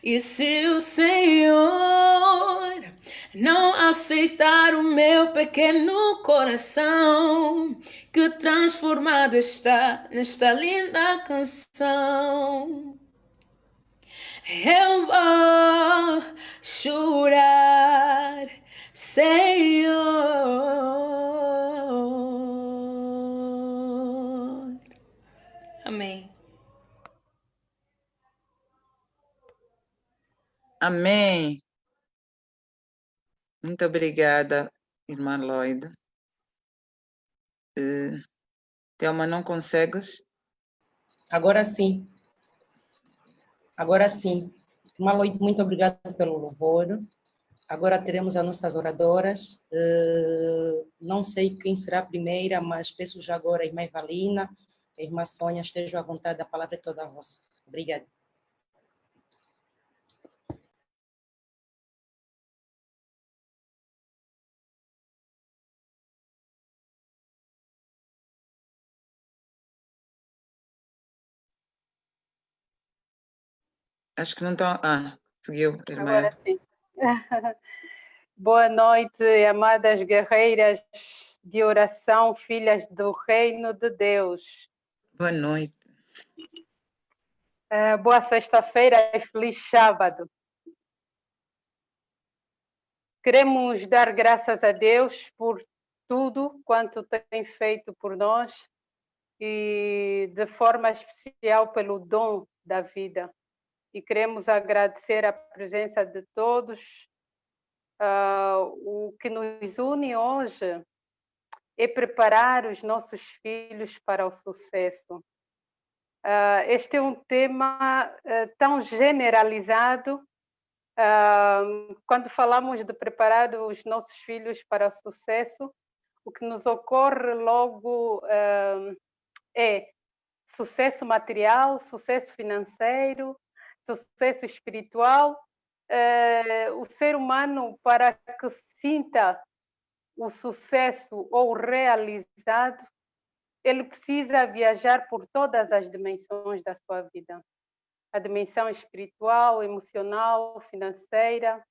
E se o Senhor não aceitar o meu pequeno coração, que transformado está nesta linda canção, eu vou chorar, Senhor. Amém. Amém. Muito obrigada, irmã Loida. Thelma, não consegues? Agora sim. Agora sim. Irmã Loide, muito obrigada pelo louvor. Agora teremos as nossas oradoras. Não sei quem será a primeira, mas peço já agora a irmã Evalina, a irmã Sônia, estejam à vontade, a palavra é toda vossa. Obrigada. Acho que não estão... seguiu, irmã. Agora sim. Boa noite, amadas guerreiras de oração, filhas do reino de Deus. Boa noite. Boa sexta-feira e feliz sábado. Queremos dar graças a Deus por tudo quanto tem feito por nós e de forma especial pelo dom da vida. E queremos agradecer a presença de todos. O que nos une hoje é preparar os nossos filhos para o sucesso. Este é um tema tão generalizado. Quando falamos de preparar os nossos filhos para o sucesso, o que nos ocorre logo é sucesso material, sucesso financeiro, sucesso espiritual. O ser humano, para que sinta o sucesso ou realizado, ele precisa viajar por todas as dimensões da sua vida. A dimensão espiritual, emocional, financeira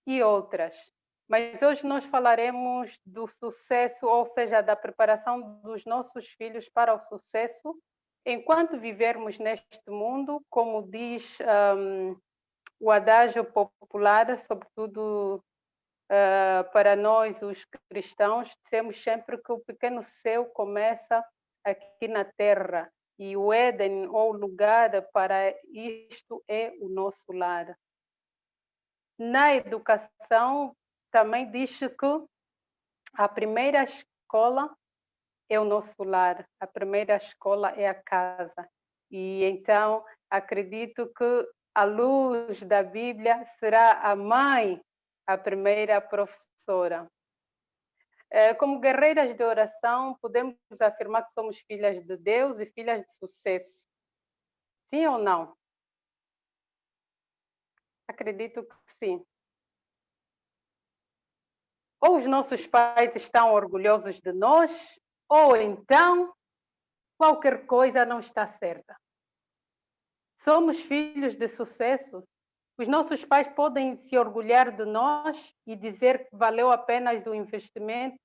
e outras. Mas hoje nós falaremos do sucesso, ou seja, da preparação dos nossos filhos para o sucesso enquanto vivermos neste mundo, como diz o adágio popular, sobretudo para nós, os cristãos, dizemos sempre que o pequeno céu começa aqui na terra e o Éden, ou lugar para isto, é o nosso lar. Na educação, também diz que a primeira escola é o nosso lar, a primeira escola é a casa. E então, acredito que a luz da Bíblia será a mãe, a primeira professora. Como guerreiras de oração, podemos afirmar que somos filhas de Deus e filhas de sucesso. Sim ou não? Acredito que sim. Ou os nossos pais estão orgulhosos de nós, ou então qualquer coisa não está certa. Somos filhos de sucesso. Os nossos pais podem se orgulhar de nós e dizer que valeu apenas o investimento,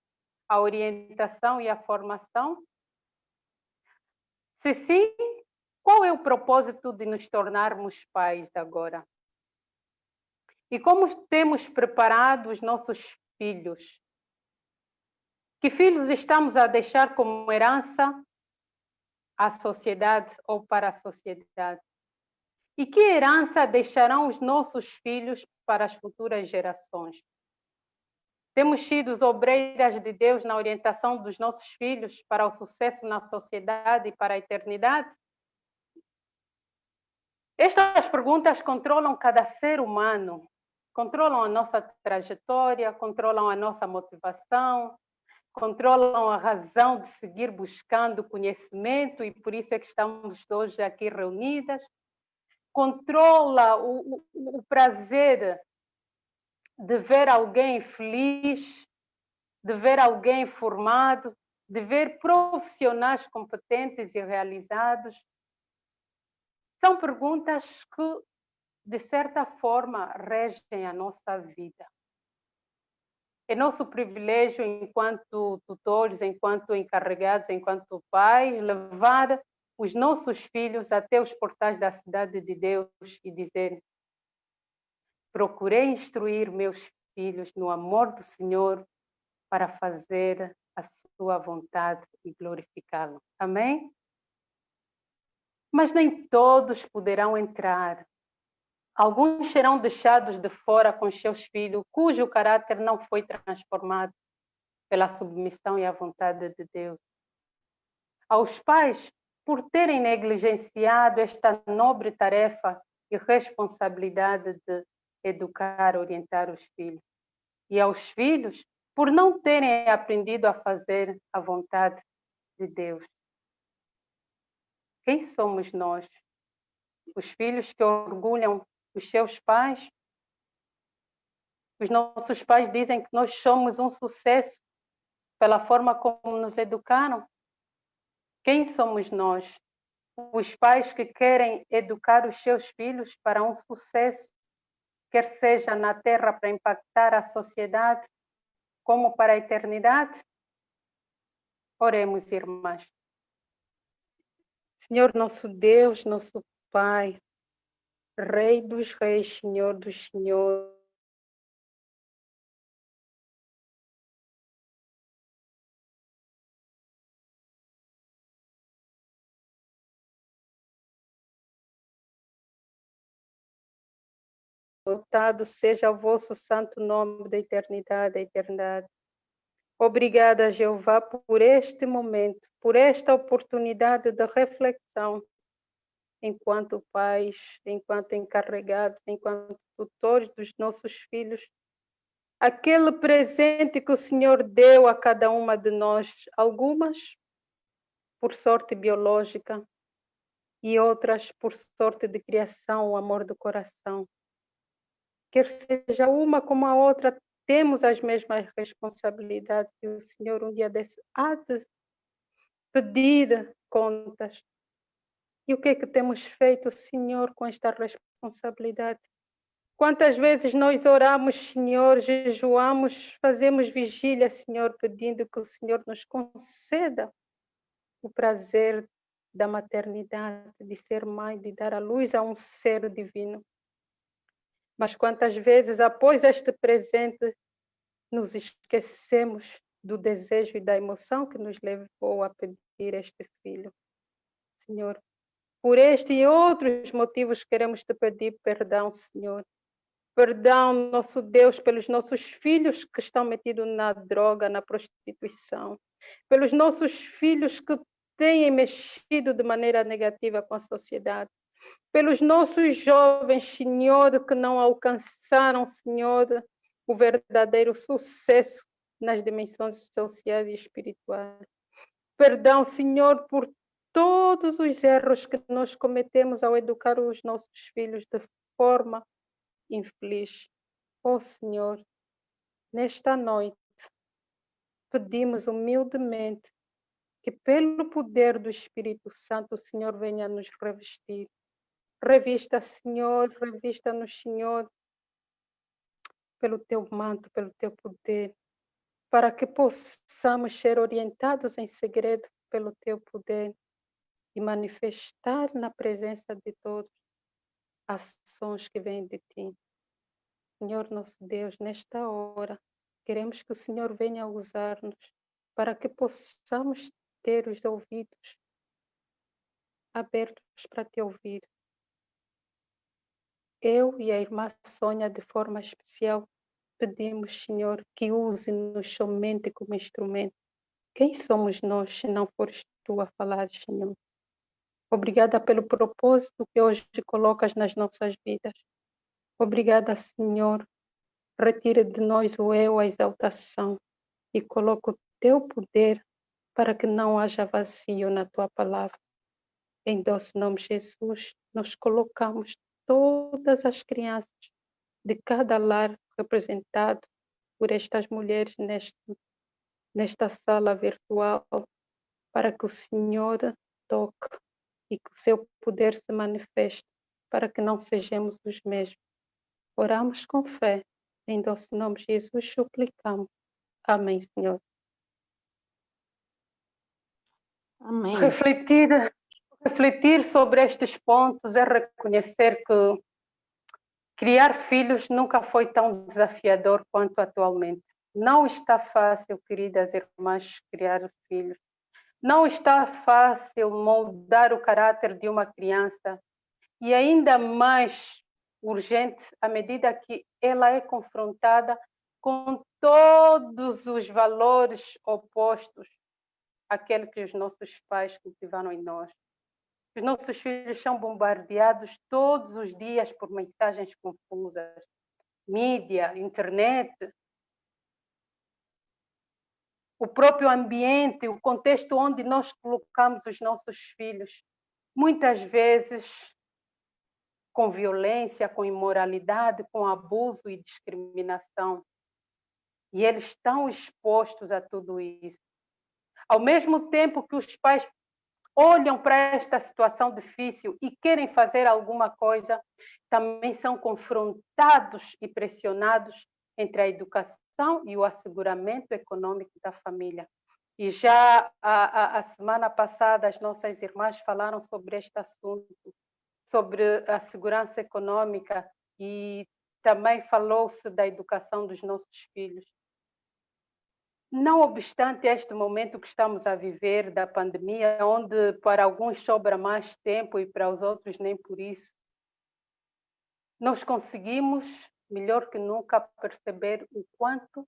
a orientação e a formação? Se sim, qual é o propósito de nos tornarmos pais agora? E como temos preparado os nossos filhos? Que filhos estamos a deixar como herança à sociedade ou para a sociedade? E que herança deixarão os nossos filhos para as futuras gerações? Temos sido obreiras de Deus na orientação dos nossos filhos para o sucesso na sociedade e para a eternidade? Estas perguntas controlam cada ser humano, controlam a nossa trajetória, controlam a nossa motivação, controlam a razão de seguir buscando conhecimento, e por isso é que estamos hoje aqui reunidas. Controla o prazer de ver alguém feliz, de ver alguém formado, de ver profissionais competentes e realizados. São perguntas que de certa forma, regem a nossa vida. É nosso privilégio, enquanto tutores, enquanto encarregados, enquanto pais, levar os nossos filhos até os portais da cidade de Deus e dizer: procurei instruir meus filhos no amor do Senhor para fazer a sua vontade e glorificá-lo. Amém? Mas nem todos poderão entrar. Alguns serão deixados de fora com seus filhos, cujo caráter não foi transformado pela submissão e a vontade de Deus. Aos pais, por terem negligenciado esta nobre tarefa e responsabilidade de educar, orientar os filhos. E aos filhos, por não terem aprendido a fazer a vontade de Deus. Quem somos nós? Os filhos que orgulham os seus pais? Os nossos pais dizem que nós somos um sucesso pela forma como nos educaram. Quem somos nós? Os pais que querem educar os seus filhos para um sucesso, quer seja na terra para impactar a sociedade, como para a eternidade? Oremos, irmãs. Senhor nosso Deus, nosso Pai, Rei dos Reis, Senhor dos Senhores, louvado seja o vosso santo nome da eternidade a eternidade. Obrigada, Jeová, por este momento, por esta oportunidade de reflexão, enquanto pais, enquanto encarregados, enquanto tutores dos nossos filhos. Aquele presente que o Senhor deu a cada uma de nós, algumas por sorte biológica e outras por sorte de criação, o amor do coração. Quer seja uma como a outra, temos as mesmas responsabilidades e o Senhor um dia desse há de pedir contas. E o que é que temos feito, Senhor, com esta responsabilidade? Quantas vezes nós oramos, Senhor, jejuamos, fazemos vigília, Senhor, pedindo que o Senhor nos conceda o prazer da maternidade, de ser mãe, de dar à luz a um ser divino. Mas quantas vezes, após este presente, nos esquecemos do desejo e da emoção que nos levou a pedir este filho. Senhor, por este e outros motivos queremos te pedir perdão, Senhor. Perdão, nosso Deus, pelos nossos filhos que estão metidos na droga, na prostituição. Pelos nossos filhos que têm mexido de maneira negativa com a sociedade. Pelos nossos jovens, Senhor, que não alcançaram, Senhor, o verdadeiro sucesso nas dimensões sociais e espirituais. Perdão, Senhor, por todos os erros que nós cometemos ao educar os nossos filhos de forma infeliz. Ó Senhor, nesta noite, pedimos humildemente que pelo poder do Espírito Santo o Senhor venha nos revestir. Revista, Senhor, revista-nos, Senhor, pelo teu manto, pelo teu poder, para que possamos ser orientados em segredo pelo teu poder e manifestar na presença de todos ações que vêm de ti. Senhor nosso Deus, nesta hora, queremos que o Senhor venha usar-nos para que possamos ter os ouvidos abertos para te ouvir. Eu e a irmã Sônia, de forma especial, pedimos, Senhor, que use-nos somente como instrumento. Quem somos nós se não fores tu a falar, Senhor? Obrigada pelo propósito que hoje colocas nas nossas vidas. Obrigada, Senhor. Retira de nós o eu, a exaltação, e coloca o teu poder para que não haja vazio na tua palavra. Em doce nome de Jesus, nós colocamos todas as crianças de cada lar representado por estas mulheres nesta sala virtual, para que o Senhor toque e que o seu poder se manifeste, para que não sejamos os mesmos. Oramos com fé. Em doce nome de Jesus suplicamos. Amém, Senhor. Amém. Refletir sobre estes pontos é reconhecer que criar filhos nunca foi tão desafiador quanto atualmente. Não está fácil, queridas irmãs, criar filhos. Não está fácil moldar o caráter de uma criança. E ainda mais urgente à medida que ela é confrontada com todos os valores opostos àquele que os nossos pais cultivaram em nós. Os nossos filhos são bombardeados todos os dias por mensagens confusas, mídia, internet, o próprio ambiente, o contexto onde nós colocamos os nossos filhos, muitas vezes com violência, com imoralidade, com abuso e discriminação. E eles estão expostos a tudo isso. Ao mesmo tempo que os pais olham para esta situação difícil e querem fazer alguma coisa, também são confrontados e pressionados entre a educação e o asseguramento econômico da família. E já a semana passada as nossas irmãs falaram sobre este assunto, sobre a segurança econômica, e também falou-se da educação dos nossos filhos. Não obstante este momento que estamos a viver da pandemia, onde para alguns sobra mais tempo e para os outros nem por isso, nós conseguimos, melhor que nunca, perceber o quanto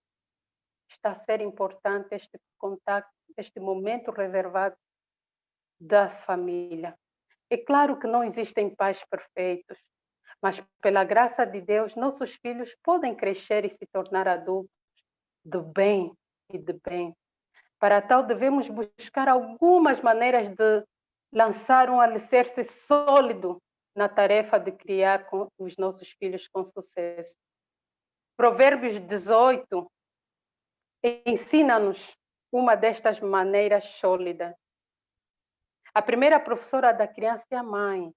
está a ser importante este contato, este momento reservado da família. É claro que não existem pais perfeitos, mas pela graça de Deus, nossos filhos podem crescer e se tornar adultos do bem e de bem. Para tal, devemos buscar algumas maneiras de lançar um alicerce sólido na tarefa de criar os nossos filhos com sucesso. Provérbios 18 ensina-nos uma destas maneiras sólidas. A primeira professora da criança é a mãe.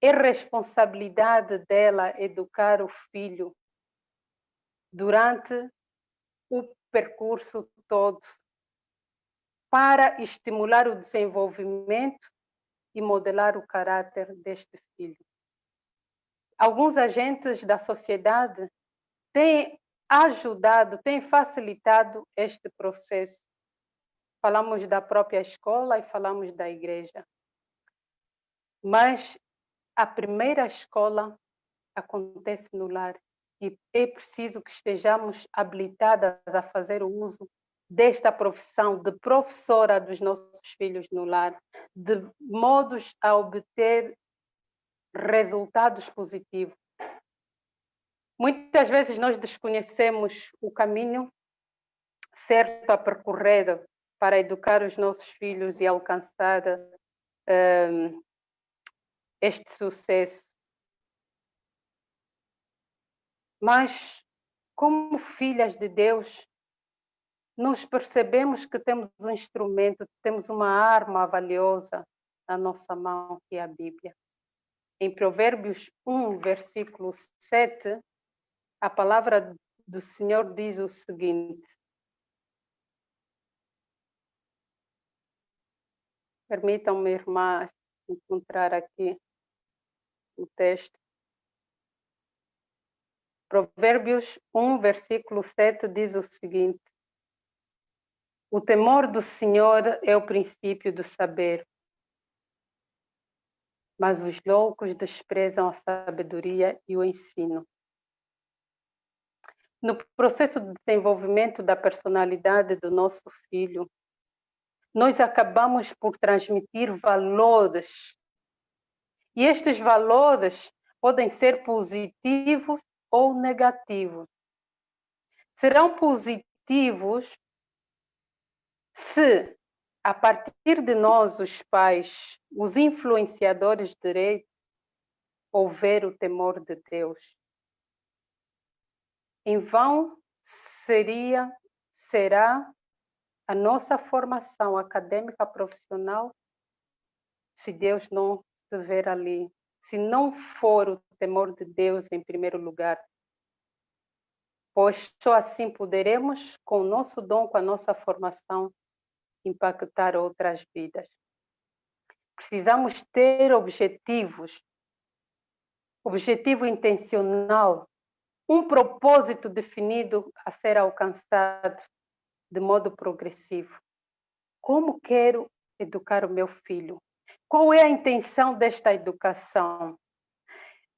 É responsabilidade dela educar o filho durante o percurso todo, para estimular o desenvolvimento e modelar o caráter deste filho. Alguns agentes da sociedade têm ajudado, têm facilitado este processo. Falamos da própria escola e falamos da igreja. Mas a primeira escola acontece no lar. E é preciso que estejamos habilitadas a fazer o uso desta profissão de professora dos nossos filhos no lar, de modos a obter resultados positivos. Muitas vezes nós desconhecemos o caminho certo a percorrer para educar os nossos filhos e alcançar este sucesso. Mas, como filhas de Deus, nós percebemos que temos um instrumento, temos uma arma valiosa na nossa mão, que é a Bíblia. Em Provérbios 1, versículo 7, a palavra do Senhor diz o seguinte. Permitam-me, irmãs, encontrar aqui o texto. Provérbios 1, versículo 7 diz o seguinte: o temor do Senhor é o princípio do saber, mas os loucos desprezam a sabedoria e o ensino. No processo de desenvolvimento da personalidade do nosso filho, nós acabamos por transmitir valores. E estes valores podem ser positivos ou negativos. Serão positivos se, a partir de nós, os pais, os influenciadores direitos, houver o temor de Deus. Em vão será a nossa formação acadêmica profissional se Deus não estiver ali se não for o temor de Deus em primeiro lugar, pois só assim poderemos, com o nosso dom, com a nossa formação, impactar outras vidas. Precisamos ter objetivos, objetivo intencional, um propósito definido a ser alcançado de modo progressivo. Como quero educar o meu filho? Qual é a intenção desta educação?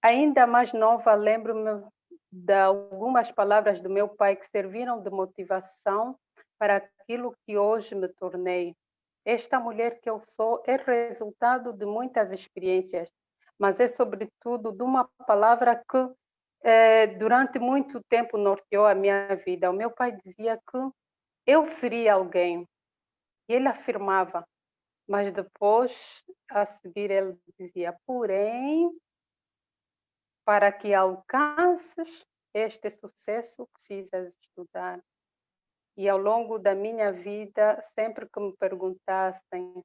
Ainda mais nova, lembro-me de algumas palavras do meu pai que serviram de motivação para aquilo que hoje me tornei. Esta mulher que eu sou é resultado de muitas experiências, mas é sobretudo de uma palavra que durante muito tempo norteou a minha vida. O meu pai dizia que eu seria alguém, e ele afirmava, mas depois, a seguir, ele dizia, porém, para que alcances este sucesso, precisas estudar. E ao longo da minha vida, sempre que me perguntassem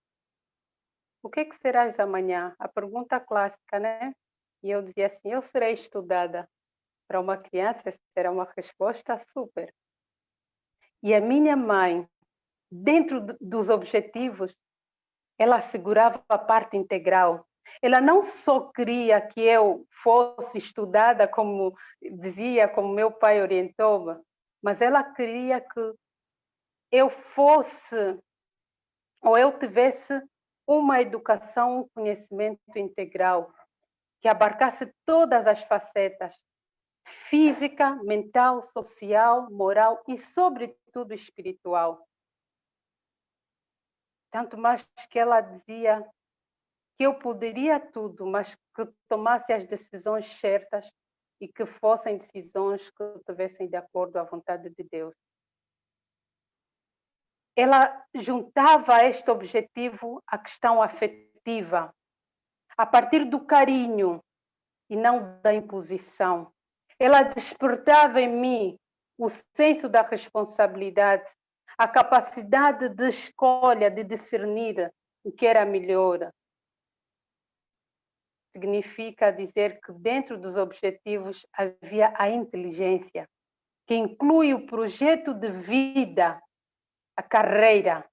o que é que serás amanhã? A pergunta clássica, né? E eu dizia assim, eu serei estudada. Para uma criança, essa era uma resposta super. E a minha mãe, dentro dos objetivos, ela assegurava a parte integral. Ela não só queria que eu fosse estudada, como dizia, como meu pai orientou-me, mas ela queria que eu fosse, ou eu tivesse uma educação, um conhecimento integral, que abarcasse todas as facetas, física, mental, social, moral e, sobretudo, espiritual. Tanto mais que ela dizia que eu poderia tudo, mas que tomasse as decisões certas e que fossem decisões que estivessem de acordo à vontade de Deus. Ela juntava a este objetivo a questão afetiva, a partir do carinho e não da imposição. Ela despertava em mim o senso da responsabilidade, a capacidade de escolha, de discernir o que era melhor. Significa dizer que dentro dos objetivos havia a inteligência, que inclui o projeto de vida, a carreira,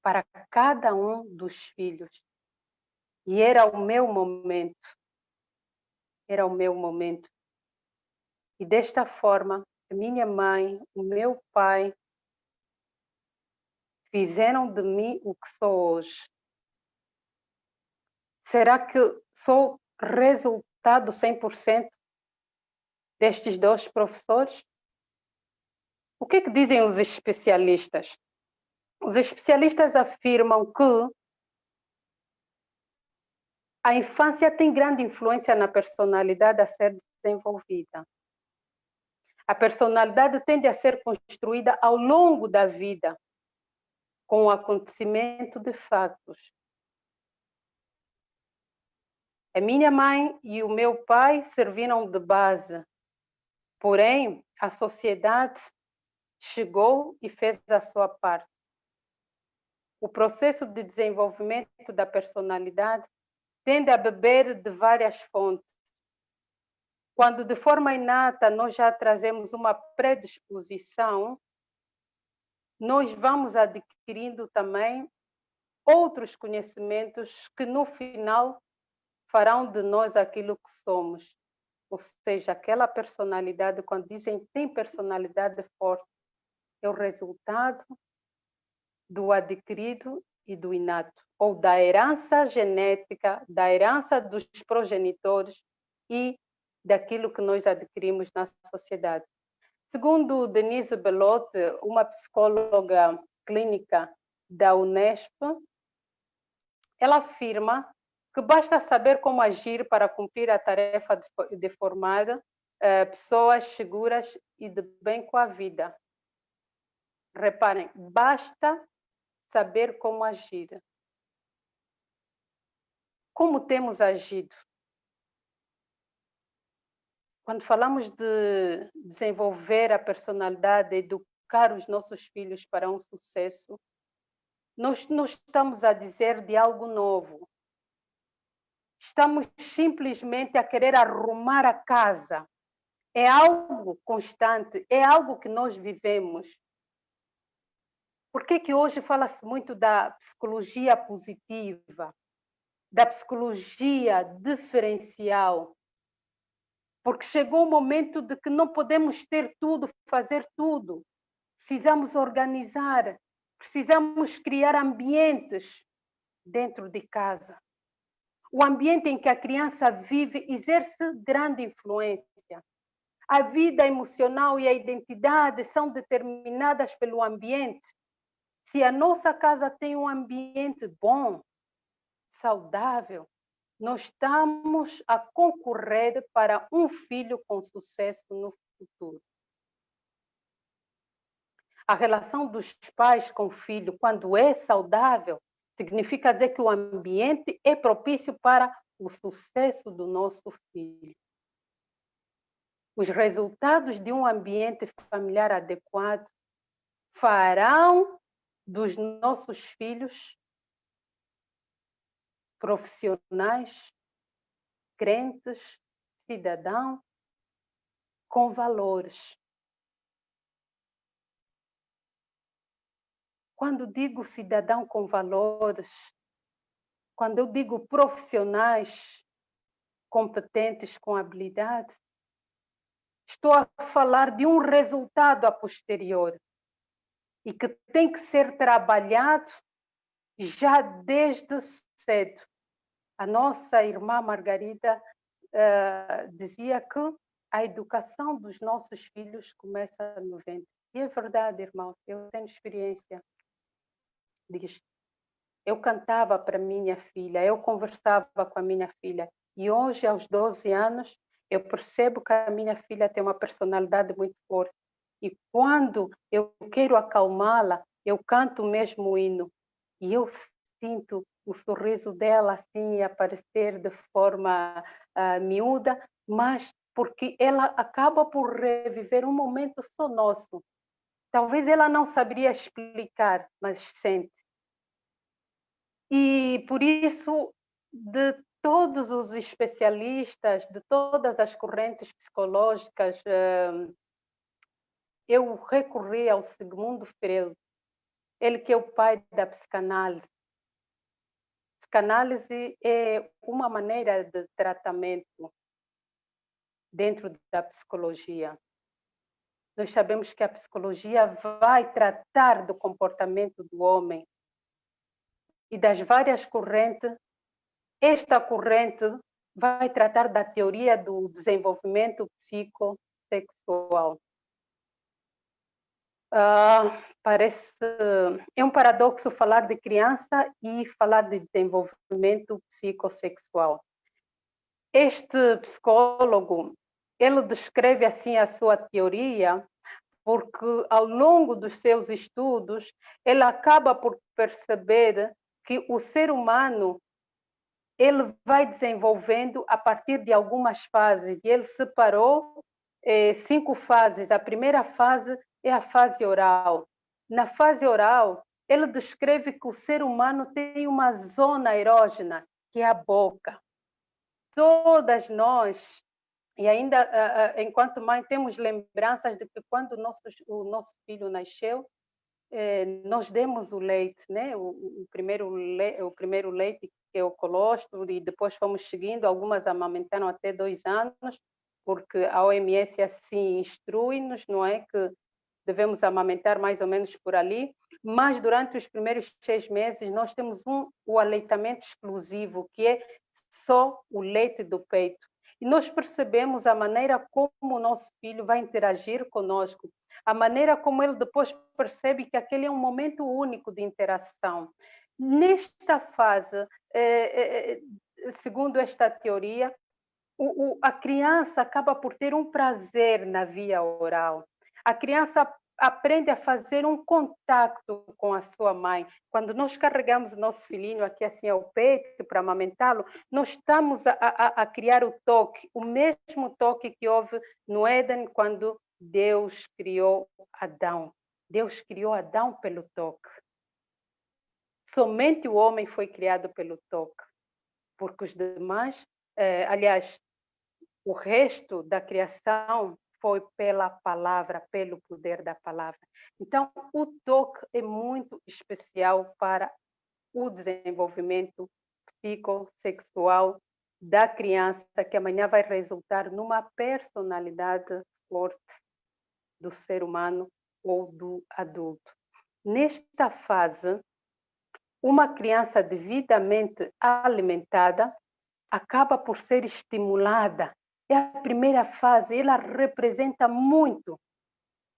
para cada um dos filhos. E era o meu momento. Era o meu momento. E desta forma, a minha mãe, o meu pai, fizeram de mim o que sou hoje. Será que sou resultado 100% destes dois professores? O que dizem os especialistas? Os especialistas afirmam que a infância tem grande influência na personalidade a ser desenvolvida. A personalidade tende a ser construída ao longo da vida, com o acontecimento de fatos. A minha mãe e o meu pai serviram de base, porém, a sociedade chegou e fez a sua parte. O processo de desenvolvimento da personalidade tende a beber de várias fontes. Quando de forma inata nós já trazemos uma predisposição, nós vamos adquirindo também outros conhecimentos que no final farão de nós aquilo que somos. Ou seja, aquela personalidade, quando dizem tem personalidade forte, é o resultado do adquirido e do inato, ou da herança genética, da herança dos progenitores e daquilo que nós adquirimos na sociedade. Segundo Denise Belotti, uma psicóloga clínica da Unesp, ela afirma que basta saber como agir para cumprir a tarefa de formar pessoas seguras e de bem com a vida. Reparem, basta saber como agir. Como temos agido? Quando falamos de desenvolver a personalidade, educar os nossos filhos para um sucesso, nós não estamos a dizer de algo novo. estamos simplesmente a querer arrumar a casa. É algo constante, é algo que nós vivemos. Por que hoje fala-se muito da psicologia positiva, da psicologia diferencial? Porque chegou o momento de que não podemos ter tudo, fazer tudo. Precisamos organizar, precisamos criar ambientes dentro de casa. O ambiente em que a criança vive exerce grande influência. A vida emocional e a identidade são determinadas pelo ambiente. Se a nossa casa tem um ambiente bom, saudável, nós estamos a concorrer para um filho com sucesso no futuro. A relação dos pais com o filho, quando é saudável, significa dizer que o ambiente é propício para o sucesso do nosso filho. Os resultados de um ambiente familiar adequado farão dos nossos filhos profissionais, crentes, cidadãos com valores. Quando digo cidadão com valores, quando eu digo profissionais competentes com habilidade, estou a falar de um resultado a posterior e que tem que ser trabalhado já desde cedo. A nossa irmã Margarida dizia que a educação dos nossos filhos começa no ventre. E é verdade, irmão, eu tenho experiência disto. Eu cantava para minha filha, eu conversava com a minha filha. E hoje, aos 12 anos, eu percebo que a minha filha tem uma personalidade muito forte. E quando eu quero acalmá-la, eu canto o mesmo hino. E eu sinto o sorriso dela assim aparecer de forma miúda, mas porque ela acaba por reviver um momento só nosso. Talvez ela não saberia explicar, mas sente. E por isso, de todos os especialistas, de todas as correntes psicológicas, eu recorri ao Sigmund Freud, ele que é o pai da psicanálise. Psicanálise é uma maneira de tratamento dentro da psicologia. Nós sabemos que a psicologia vai tratar do comportamento do homem e das várias correntes. Esta corrente vai tratar da teoria do desenvolvimento psicossexual. É um paradoxo falar de criança e falar de desenvolvimento psicossexual. Este psicólogo, ele descreve assim a sua teoria, porque ao longo dos seus estudos, ele acaba por perceber que o ser humano ele vai desenvolvendo a partir de algumas fases, e ele separou 5 fases. A primeira fase é a fase oral. Na fase oral, ele descreve que o ser humano tem uma zona erógena, que é a boca. Todas nós, e ainda enquanto mãe, temos lembranças de que quando o nosso filho nasceu, nós demos o leite, né? O primeiro leite, que é o colostro, e depois fomos seguindo, algumas amamentaram até 2 anos, porque a OMS assim instrui-nos, não é, que devemos amamentar mais ou menos por ali, mas durante os primeiros 6 meses nós temos o aleitamento exclusivo, que é só o leite do peito. E nós percebemos a maneira como o nosso filho vai interagir conosco, a maneira como ele depois percebe que aquele é um momento único de interação. Nesta fase, segundo esta teoria, a criança acaba por ter um prazer na via oral. A criança aprende a fazer um contato com a sua mãe. Quando nós carregamos o nosso filhinho aqui assim ao peito para amamentá-lo, nós estamos a criar o toque, o mesmo toque que houve no Éden quando Deus criou Adão. Deus criou Adão pelo toque. Somente o homem foi criado pelo toque. porque os demais, aliás, o resto da criação foi pela palavra, pelo poder da palavra. Então, o toque é muito especial para o desenvolvimento psicossexual da criança, que amanhã vai resultar numa personalidade forte do ser humano ou do adulto. Nesta fase, uma criança devidamente alimentada acaba por ser estimulada. É a primeira fase, ela representa muito.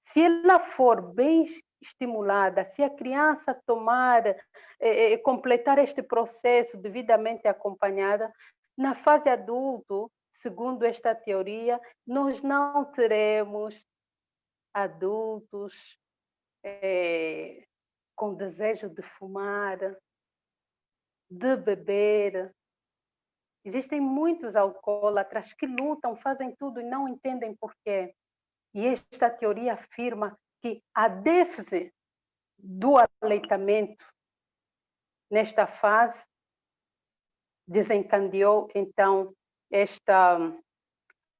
Se ela for bem estimulada, se a criança tomar, completar este processo devidamente acompanhada, na fase adulto, segundo esta teoria, nós não teremos adultos com desejo de fumar, de beber. Existem muitos alcoólatras que lutam, fazem tudo e não entendem porquê. E esta teoria afirma que a déficit do aleitamento nesta fase desencadeou, então, esta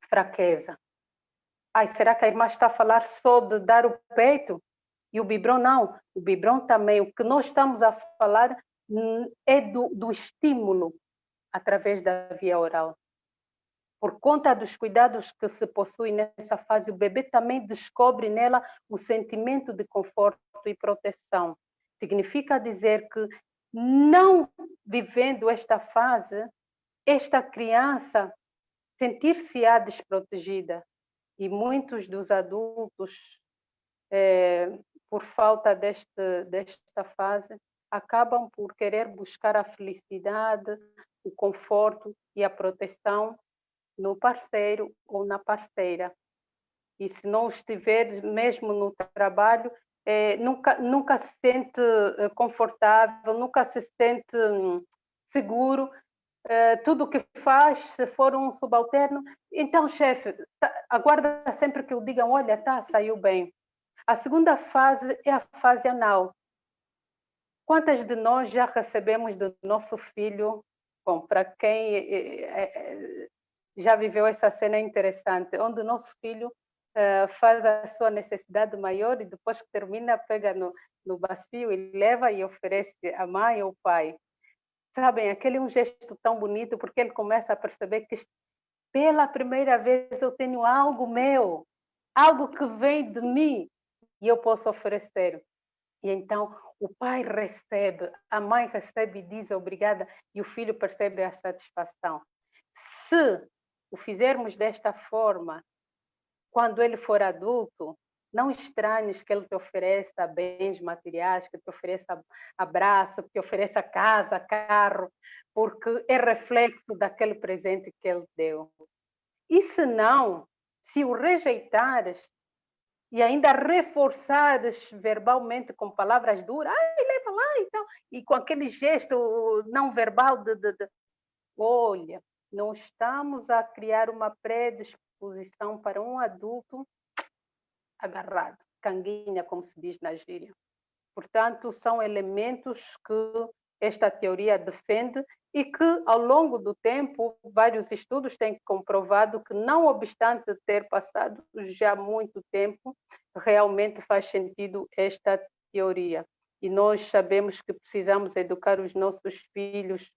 fraqueza. Ai, será que a irmã está a falar só de dar o peito? E o biberon não. O biberon também. O que nós estamos a falar é do estímulo através da via oral. Por conta dos cuidados que se possui nessa fase, o bebê também descobre nela o sentimento de conforto e proteção. Significa dizer que, não vivendo esta fase, esta criança sentir-se-á desprotegida. E muitos dos adultos, por falta desta fase, acabam por querer buscar a felicidade, o conforto e a proteção no parceiro ou na parceira. E se não estiver mesmo no trabalho, nunca se sente confortável, nunca se sente seguro. Tudo o que faz, se for um subalterno, então, chefe, aguarda sempre que o digam, olha, tá, saiu bem. A segunda fase é a fase anal. Quantas de nós já recebemos do nosso filho, bom, para quem já viveu essa cena interessante, onde o nosso filho faz a sua necessidade maior e depois que termina, pega no bacio e leva e oferece à mãe ou ao pai. Sabem, aquele é um gesto tão bonito, porque ele começa a perceber que pela primeira vez eu tenho algo meu, algo que vem de mim e eu posso oferecer. E então o pai recebe, a mãe recebe e diz obrigada e o filho percebe a satisfação. Se o fizermos desta forma, quando ele for adulto, não estranhes que ele te ofereça bens materiais, que te ofereça abraço, que te ofereça casa, carro, porque é reflexo daquele presente que ele deu. E se não, se o rejeitares e ainda reforçares verbalmente com palavras duras, leva lá então, e com aquele gesto não verbal olha, não estamos a criar uma predisposição para um adulto agarrado, canguinha, como se diz na gíria. Portanto, são elementos que esta teoria defende e que, ao longo do tempo, vários estudos têm comprovado que, não obstante ter passado já muito tempo, realmente faz sentido esta teoria. E nós sabemos que precisamos educar os nossos filhos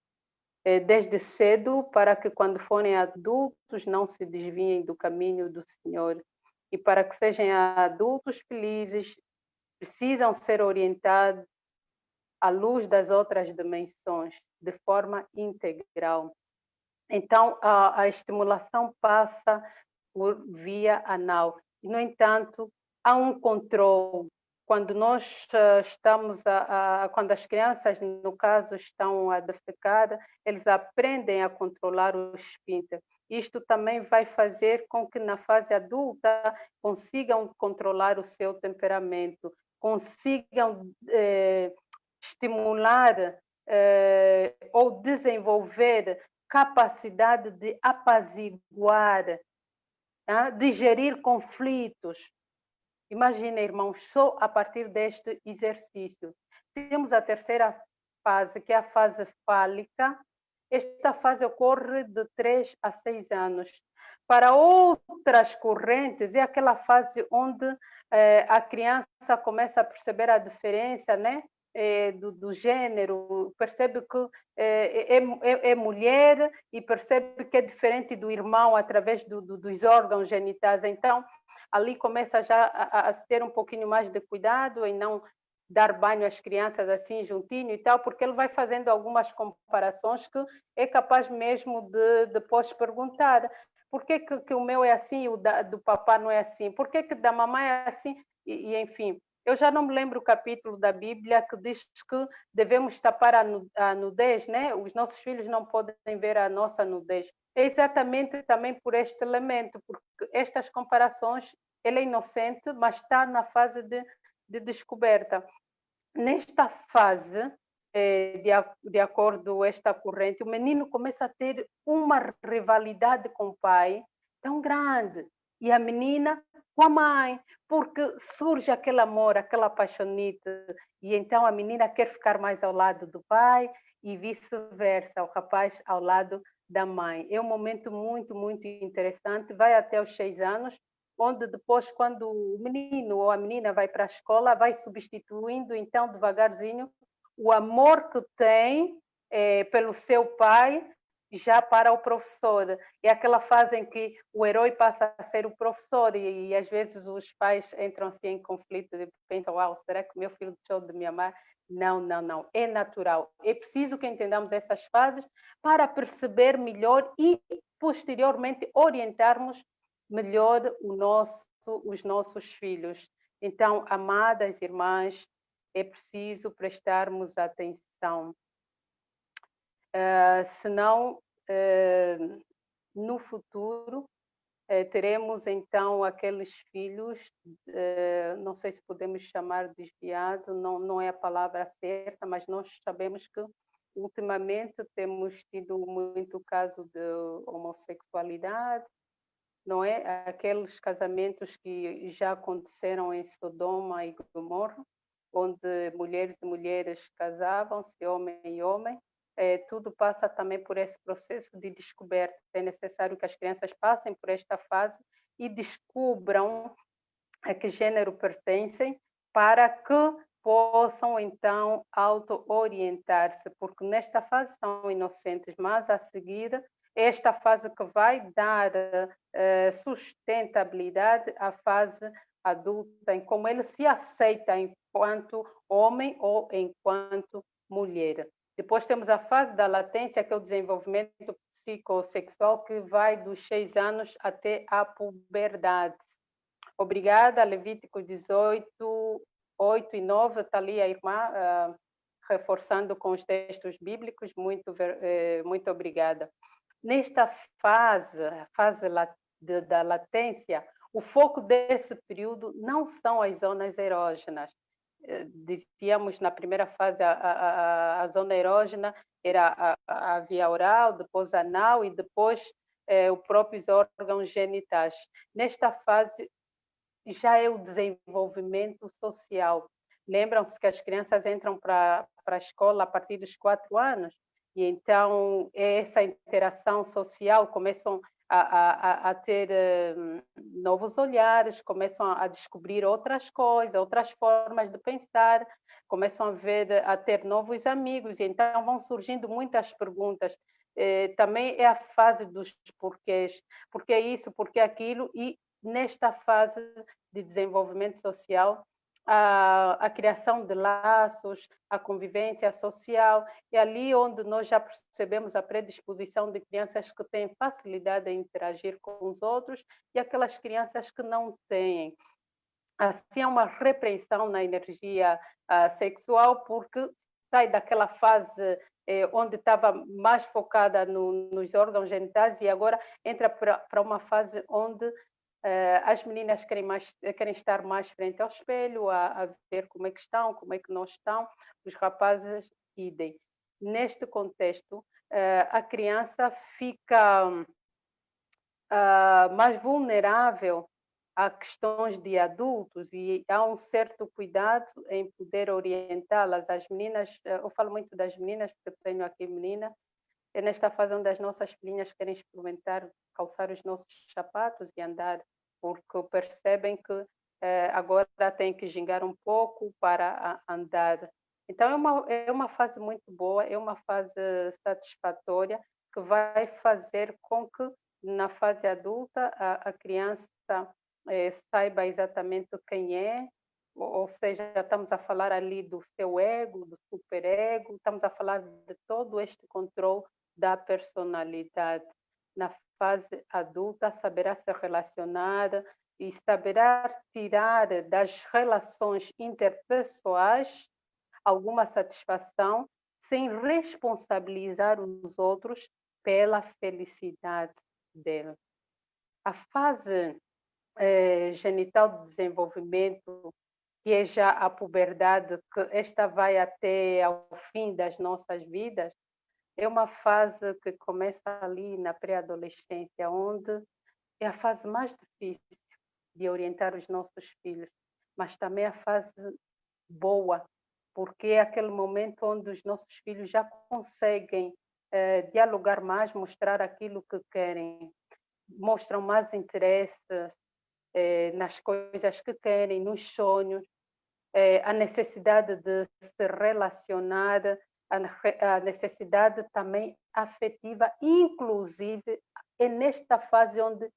desde cedo para que, quando forem adultos, não se desviem do caminho do Senhor. E para que sejam adultos felizes, precisam ser orientados à luz das outras dimensões, de forma integral. Então, a estimulação passa por via anal. No entanto, há um controle. Quando nós estamos quando as crianças, no caso, estão a defecar, eles aprendem a controlar o esfíncter. Isto também vai fazer com que, na fase adulta, consigam controlar o seu temperamento, consigam estimular ou desenvolver capacidade de apaziguar, de gerir conflitos. Imagina, irmãos, só a partir deste exercício. Temos a terceira fase, que é a fase fálica, esta fase ocorre de 3 a 6 anos. Para outras correntes, é aquela fase onde a criança começa a perceber a diferença, né? Do gênero, percebe que é mulher e percebe que é diferente do irmão através dos órgãos genitais. Então, ali começa já a ter um pouquinho mais de cuidado em não dar banho às crianças assim juntinho e tal, porque ele vai fazendo algumas comparações que é capaz mesmo de depois perguntar por que o meu é assim e o do papá não é assim? Por que da mamãe é assim? Enfim, eu já não me lembro o capítulo da Bíblia que diz que devemos tapar a nudez, né? Os nossos filhos não podem ver a nossa nudez. É exatamente também por este elemento, porque estas comparações, ele é inocente, mas está na fase de descoberta. Nesta fase, de acordo com esta corrente, o menino começa a ter uma rivalidade com o pai tão grande e a menina com a mãe, porque surge aquele amor, aquela paixonite, e então a menina quer ficar mais ao lado do pai e vice-versa, o rapaz ao lado da mãe. É um momento muito, muito interessante, vai até os 6 anos, onde depois, quando o menino ou a menina vai para a escola, vai substituindo, então, devagarzinho, o amor que tem pelo seu pai já para o professor. É aquela fase em que o herói passa a ser o professor e às vezes os pais entram assim em conflito e pensam, será que meu filho deixou de me amar? Não, não, não. É natural. É preciso que entendamos essas fases para perceber melhor e, posteriormente, orientarmos melhor os nossos filhos. Então, amadas irmãs, é preciso prestarmos atenção. Senão, no futuro, teremos então aqueles filhos, não sei se podemos chamar desviado, não é a palavra certa, mas nós sabemos que ultimamente temos tido muito caso de homossexualidade, não é? Aqueles casamentos que já aconteceram em Sodoma e Gomorra, onde mulheres e mulheres casavam-se, homem e homem, tudo passa também por esse processo de descoberta. É necessário que as crianças passem por esta fase e descubram a que gênero pertencem para que possam, então, auto-orientar-se, porque nesta fase são inocentes, mas a seguir, esta fase que vai dar sustentabilidade à fase adulta, em como ele se aceita enquanto homem ou enquanto mulher. Depois temos a fase da latência, que é o desenvolvimento psicossexual, que vai dos 6 anos até a puberdade. Obrigada, Levítico 18, 8 e 9, está ali a irmã reforçando com os textos bíblicos, muito obrigada. Nesta fase da latência, o foco desse período não são as zonas erógenas. Dizíamos na primeira fase, a zona erógena era a via oral, depois anal e depois os próprios órgãos genitais. Nesta fase, já é o desenvolvimento social. Lembram-se que as crianças entram para a escola a partir dos 4 anos, e então essa interação social começam a ter novos olhares, começam a descobrir outras coisas, outras formas de pensar, começam a ter novos amigos, e então vão surgindo muitas perguntas. Também é a fase dos porquês, porque isso, porque aquilo, e nesta fase de desenvolvimento social, a criação de laços, a convivência social, é ali onde nós já percebemos a predisposição de crianças que têm facilidade em interagir com os outros e aquelas crianças que não têm. Assim, há uma repreensão na energia sexual, porque sai daquela fase onde estava mais focada nos órgãos genitais e agora entra para uma fase onde as meninas querem estar mais frente ao espelho, a ver como é que estão, como é que não estão, os rapazes idem. Neste contexto, a criança fica mais vulnerável a questões de adultos e há um certo cuidado em poder orientá-las. As meninas, eu falo muito das meninas porque tenho aqui menina, É nesta fase onde as nossas filhinhas querem experimentar calçar os nossos sapatos e andar, porque percebem que agora têm que gingar um pouco para andar. Então, é uma fase muito boa, é uma fase satisfatória que vai fazer com que, na fase adulta, a criança saiba exatamente quem é, ou seja, estamos a falar ali do seu ego, do superego, estamos a falar de todo este controle da personalidade. Na fase adulta, saberá se relacionar e saberá tirar das relações interpessoais alguma satisfação sem responsabilizar os outros pela felicidade dele. A fase genital de desenvolvimento, que é já a puberdade, que esta vai até ao fim das nossas vidas, é uma fase que começa ali na pré-adolescência, onde é a fase mais difícil de orientar os nossos filhos, mas também a fase boa, porque é aquele momento onde os nossos filhos já conseguem dialogar mais, mostrar aquilo que querem, mostram mais interesse nas coisas que querem, nos sonhos, a necessidade de se relacionar, a necessidade também afetiva, inclusive é nesta fase onde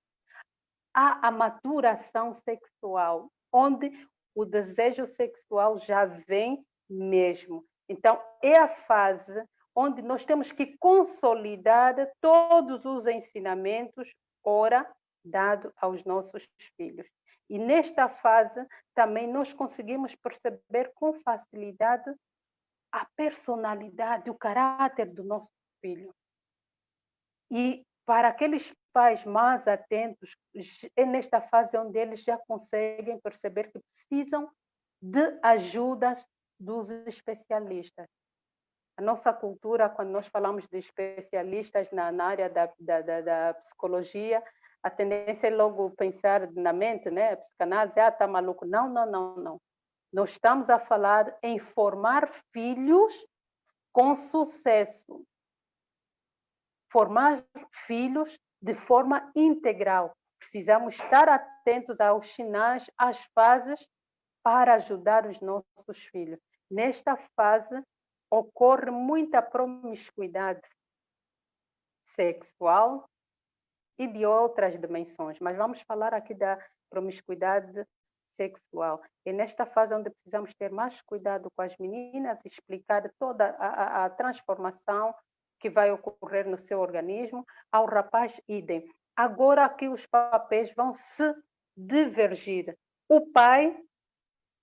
há a maturação sexual, onde o desejo sexual já vem mesmo. Então, é a fase onde nós temos que consolidar todos os ensinamentos, ora, dado aos nossos filhos. E nesta fase também nós conseguimos perceber com facilidade a personalidade, o caráter do nosso filho. E para aqueles pais mais atentos, é nesta fase onde eles já conseguem perceber que precisam de ajudas dos especialistas. A nossa cultura, quando nós falamos de especialistas na área da psicologia, a tendência é logo pensar na mente, né? A psicanálise, tá maluco. Não, não, não, não. Nós estamos a falar em formar filhos com sucesso. Formar filhos de forma integral. Precisamos estar atentos aos sinais, às fases, para ajudar os nossos filhos. Nesta fase, ocorre muita promiscuidade sexual e de outras dimensões, mas vamos falar aqui da promiscuidade sexual. É nesta fase onde precisamos ter mais cuidado com as meninas, explicar toda a transformação que vai ocorrer no seu organismo. Ao rapaz, idem. Agora aqui os papéis vão se divergir. O pai,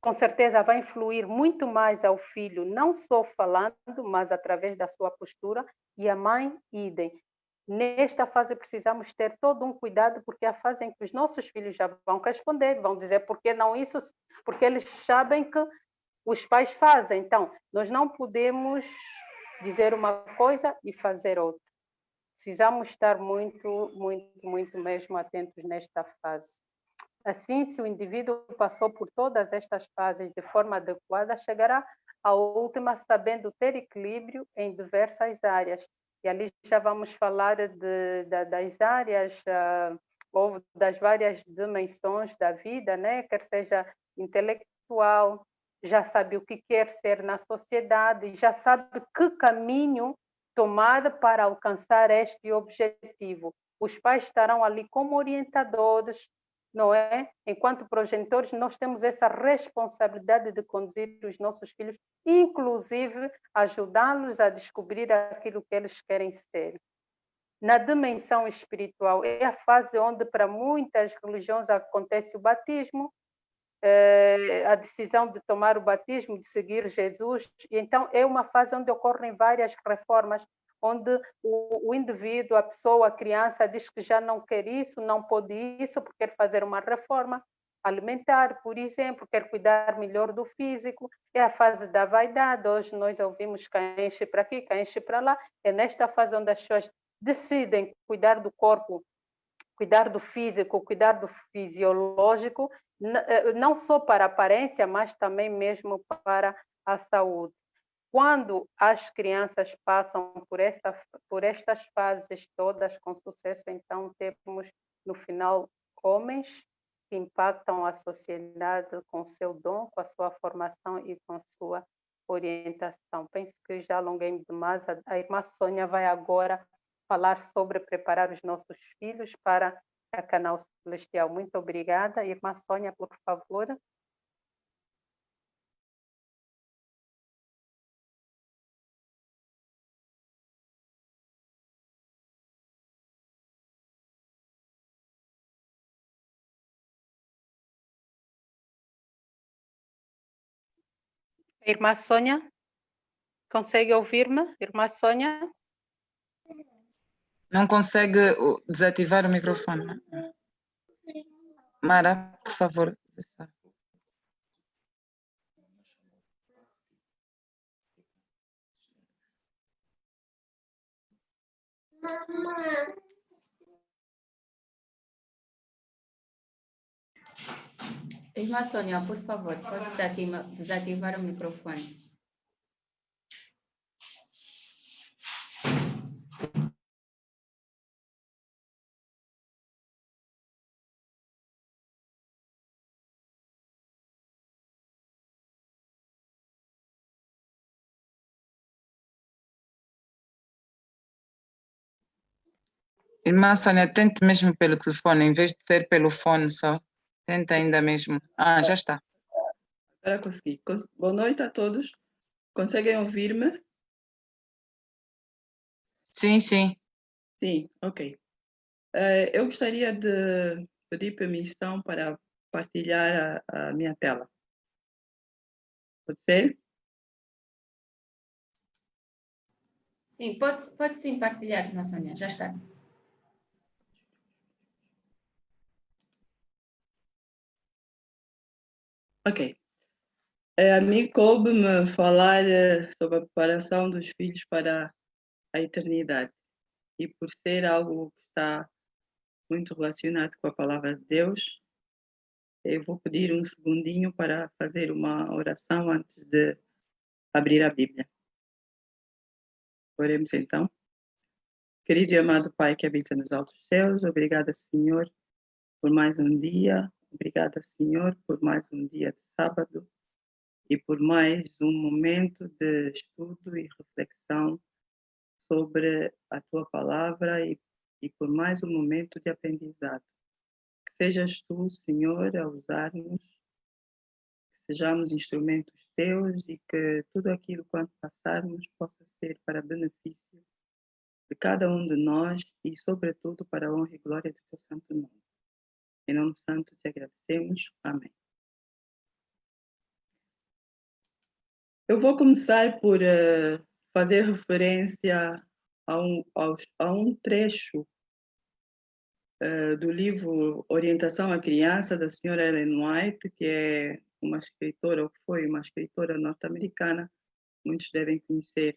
com certeza, vai influir muito mais ao filho, não só falando, mas através da sua postura, e a mãe, idem. Nesta fase precisamos ter todo um cuidado, porque é a fase em que os nossos filhos já vão responder, vão dizer por que não isso, porque eles sabem que os pais fazem. Então, nós não podemos dizer uma coisa e fazer outra. Precisamos estar muito, muito, muito mesmo atentos nesta fase. Assim, se o indivíduo passou por todas estas fases de forma adequada, chegará à última sabendo ter equilíbrio em diversas áreas. E ali já vamos falar das áreas ou das várias dimensões da vida, né? Quer seja intelectual, já sabe o que quer ser na sociedade, já sabe que caminho tomar para alcançar este objetivo. Os pais estarão ali como orientadores, não é? Enquanto progenitores, nós temos essa responsabilidade de conduzir os nossos filhos, inclusive ajudá-los a descobrir aquilo que eles querem ser. Na dimensão espiritual, é a fase onde para muitas religiões acontece o batismo, a decisão de tomar o batismo, de seguir Jesus. E então é uma fase onde ocorrem várias reformas, onde o indivíduo, a pessoa, a criança diz que já não quer isso, não pode isso, porque quer fazer uma reforma alimentar, por exemplo, quer cuidar melhor do físico. É a fase da vaidade. Hoje nós ouvimos quem enche para aqui, quem enche para lá. É nesta fase onde as pessoas decidem cuidar do corpo, cuidar do físico, cuidar do fisiológico, não só para a aparência, mas também mesmo para a saúde. quando as crianças passam por estas fases todas com sucesso, então temos no final homens que impactam a sociedade com seu dom, com a sua formação e com sua orientação. Penso que já alonguei demais. A irmã Sônia vai agora falar sobre preparar os nossos filhos para a Canal Celestial. Muito obrigada. Irmã Sônia, por favor. Irmã Sônia, consegue ouvir-me? Irmã Sônia? Não consegue desativar o microfone. Mara, por favor. Irmã Sônia, por favor, pode desativar o microfone. Irmã Sônia, tente mesmo pelo telefone, em vez de ser pelo fone só. Tenta ainda mesmo. Ah, já está. Agora consegui. Boa noite a todos. Conseguem ouvir-me? Sim, sim. Sim, ok. Eu gostaria de pedir permissão para partilhar a minha tela. Pode ser? Sim, pode sim partilhar, irmã Sônia, já está. Ok. A mim coube-me falar sobre a preparação dos filhos para a eternidade. E por ser algo que está muito relacionado com a palavra de Deus, eu vou pedir um segundinho para fazer uma oração antes de abrir a Bíblia. Oremos então. Querido e amado Pai que habita nos altos céus, obrigada, Senhor, por mais um dia. Obrigada, Senhor, por mais um dia de sábado e por mais um momento de estudo e reflexão sobre a Tua palavra e por mais um momento de aprendizado. Que sejas Tu, Senhor, a usar-nos, que sejamos instrumentos Teus e que tudo aquilo quanto passarmos possa ser para benefício de cada um de nós e, sobretudo, para a honra e glória do Teu santo nome. Em nome santo te agradecemos. Amém. Eu vou começar por fazer referência a um trecho do livro Orientação à Criança, da senhora Ellen White, que é uma escritora, ou foi uma escritora norte-americana, muitos devem conhecer.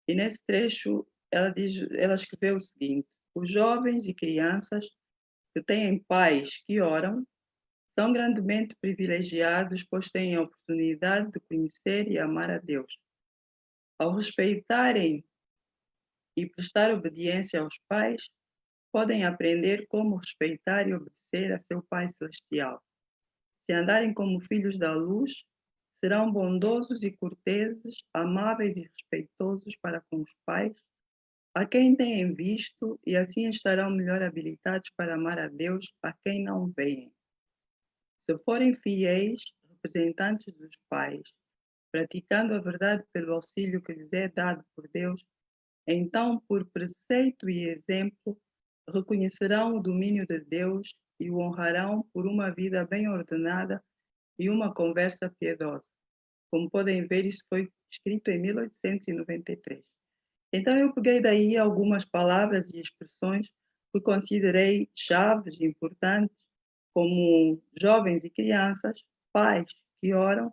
E nesse trecho ela escreveu o seguinte: os jovens e crianças que têm pais que oram são grandemente privilegiados, pois têm a oportunidade de conhecer e amar a Deus. Ao respeitarem e prestar obediência aos pais, podem aprender como respeitar e obedecer a seu Pai Celestial. Se andarem como filhos da luz, serão bondosos e corteses, amáveis e respeitosos para com os pais, a quem têm visto, e assim estarão melhor habilitados para amar a Deus, a quem não veem. Se forem fiéis, representantes dos pais, praticando a verdade pelo auxílio que lhes é dado por Deus, então, por preceito e exemplo, reconhecerão o domínio de Deus e o honrarão por uma vida bem ordenada e uma conversa piedosa. Como podem ver, isso foi escrito em 1893. Então, eu peguei daí algumas palavras e expressões que considerei chaves importantes, como jovens e crianças, pais que oram,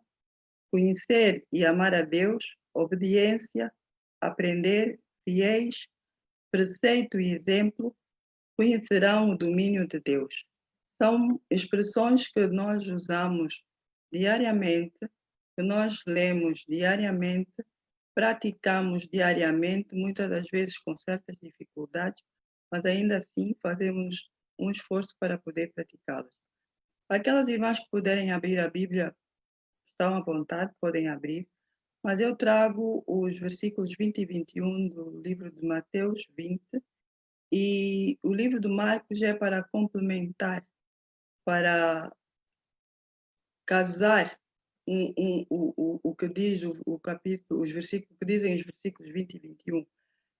conhecer e amar a Deus, obediência, aprender, fiéis, preceito e exemplo, conhecerão o domínio de Deus. São expressões que nós usamos diariamente, que nós lemos diariamente praticamos diariamente, muitas das vezes com certas dificuldades, mas ainda assim fazemos um esforço para poder praticá-las. Aquelas irmãs que puderem abrir a Bíblia, estão à vontade, podem abrir, mas eu trago os versículos 20 e 21 do livro de Mateus 20, e o livro de Marcos é para complementar, para casar o que diz o capítulo, os versículos que dizem os versículos 20 e 21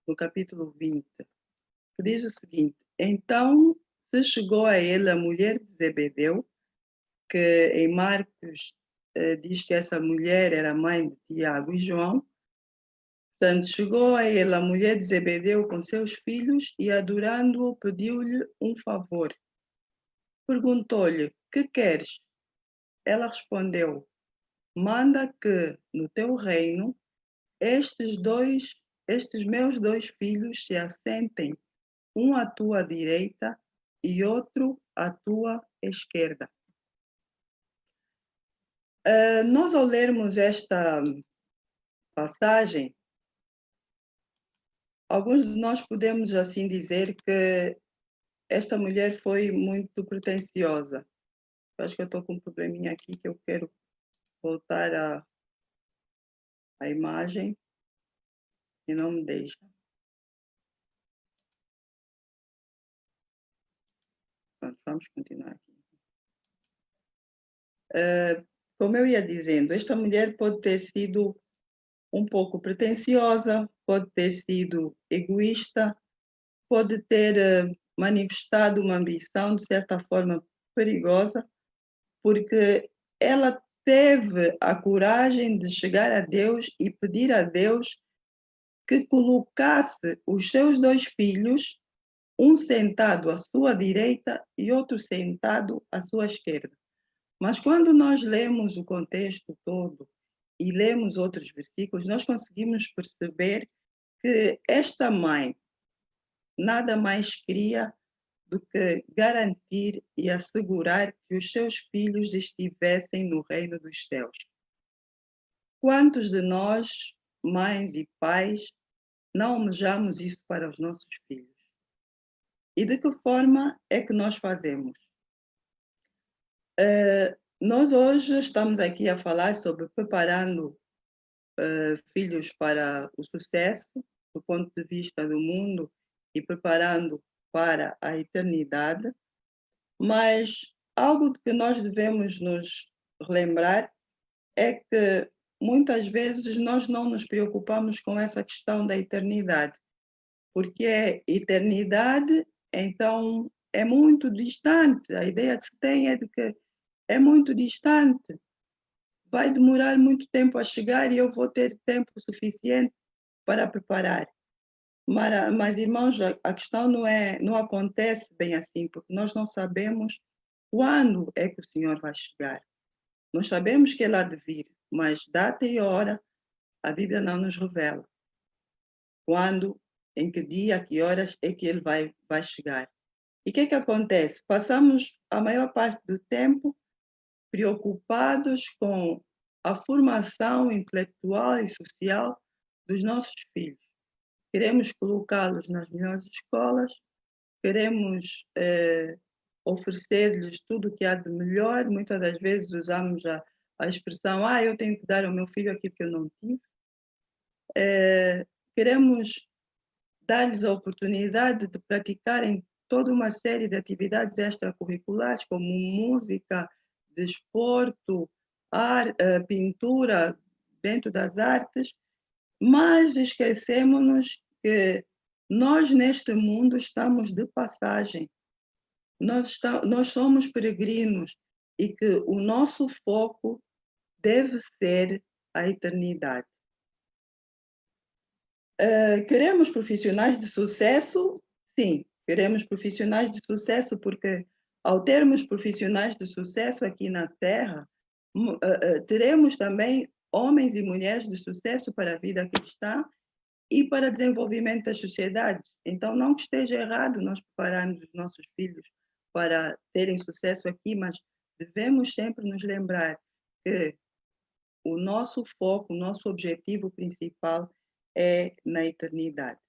do capítulo 20, que diz o seguinte: então se chegou a ele a mulher de Zebedeu, que em Marcos diz que essa mulher era mãe de Tiago e João. Portanto, chegou a ele a mulher de Zebedeu com seus filhos e, adorando-o, pediu-lhe um favor. Perguntou-lhe: que queres? Ela respondeu: manda que, no teu reino, estes meus 2 filhos se assentem, um à tua direita e outro à tua esquerda. Nós, ao lermos esta passagem, alguns de nós podemos assim dizer que esta mulher foi muito pretensiosa. Acho que eu estou com um probleminha aqui que eu quero voltar à imagem e não me deixa. Pronto, vamos continuar aqui. Como eu ia dizendo, esta mulher pode ter sido um pouco pretensiosa, pode ter sido egoísta, pode ter manifestado uma ambição de certa forma perigosa, porque ela teve a coragem de chegar a Deus e pedir a Deus que colocasse os seus 2 filhos, um sentado à sua direita e outro sentado à sua esquerda. Mas quando nós lemos o contexto todo e lemos outros versículos, nós conseguimos perceber que esta mãe nada mais queria do que garantir e assegurar que os seus filhos estivessem no reino dos céus. Quantos de nós, mães e pais, não almejamos isso para os nossos filhos? E de que forma é que nós fazemos? Nós hoje estamos aqui a falar sobre preparando filhos para o sucesso, do ponto de vista do mundo, e preparando para a eternidade, mas algo que nós devemos nos relembrar é que muitas vezes nós não nos preocupamos com essa questão da eternidade, porque a eternidade, então, é muito distante. A ideia que se tem é de que é muito distante, vai demorar muito tempo a chegar e eu vou ter tempo suficiente para preparar. Mas irmãos, a questão não acontece bem assim, porque nós não sabemos quando é que o Senhor vai chegar. Nós sabemos que Ele há de vir, mas data e hora a Bíblia não nos revela. Quando, em que dia, que horas é que Ele vai chegar. E o que acontece? Passamos a maior parte do tempo preocupados com a formação intelectual e social dos nossos filhos. Queremos colocá-los nas melhores escolas, queremos oferecer-lhes tudo o que há de melhor. Muitas das vezes usamos a expressão: eu tenho que dar ao meu filho aquilo que eu não tive. Queremos dar-lhes a oportunidade de praticarem toda uma série de atividades extracurriculares, como música, desporto, pintura, dentro das artes, mas esquecemos-nos que nós neste mundo estamos de passagem, nós somos peregrinos e que o nosso foco deve ser a eternidade. Queremos profissionais de sucesso? Sim, queremos profissionais de sucesso, porque ao termos profissionais de sucesso aqui na Terra, teremos também homens e mulheres de sucesso para a vida cristã e para o desenvolvimento das sociedades. Então, não que esteja errado nós prepararmos os nossos filhos para terem sucesso aqui, mas devemos sempre nos lembrar que o nosso foco, o nosso objetivo principal é na eternidade.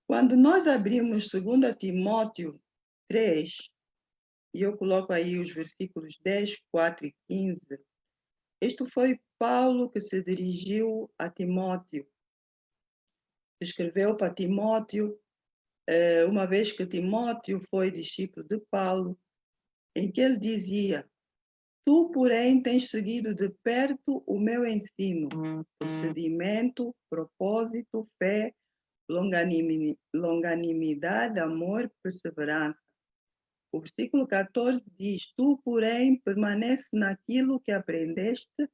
Quando nós abrimos 2 Timóteo 3, e eu coloco aí os versículos 10, 4 e 15, isto foi Paulo que se dirigiu a Timóteo. Escreveu para Timóteo, uma vez que Timóteo foi discípulo de Paulo, em que ele dizia: tu, porém, tens seguido de perto o meu ensino, procedimento, propósito, fé, longanimidade, amor, perseverança. O versículo 14 diz: tu, porém, permanece naquilo que aprendeste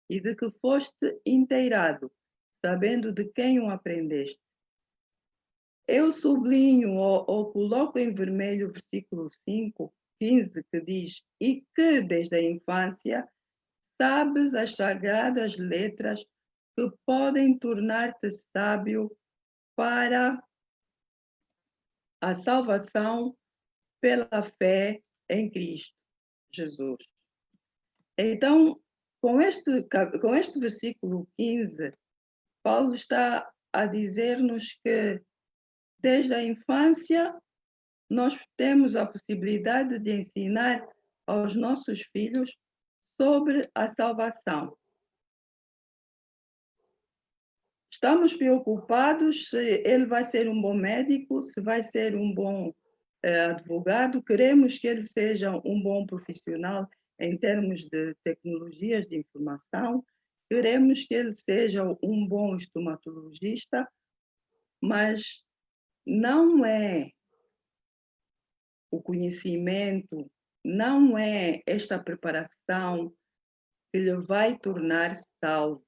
e de que foste inteirado, sabendo de quem o aprendeste. Eu sublinho ou coloco em vermelho o versículo 15, que diz: e que desde a infância sabes as sagradas letras que podem tornar-te sábio para a salvação pela fé em Cristo Jesus. Então, com este versículo 15, Paulo está a dizer-nos que desde a infância nós temos a possibilidade de ensinar aos nossos filhos sobre a salvação. Estamos preocupados se ele vai ser um bom médico, se vai ser um bom advogado. Queremos que ele seja um bom profissional em termos de tecnologias de informação. Queremos que ele seja um bom estomatologista, mas não é o conhecimento, não é esta preparação que lhe vai tornar salvo.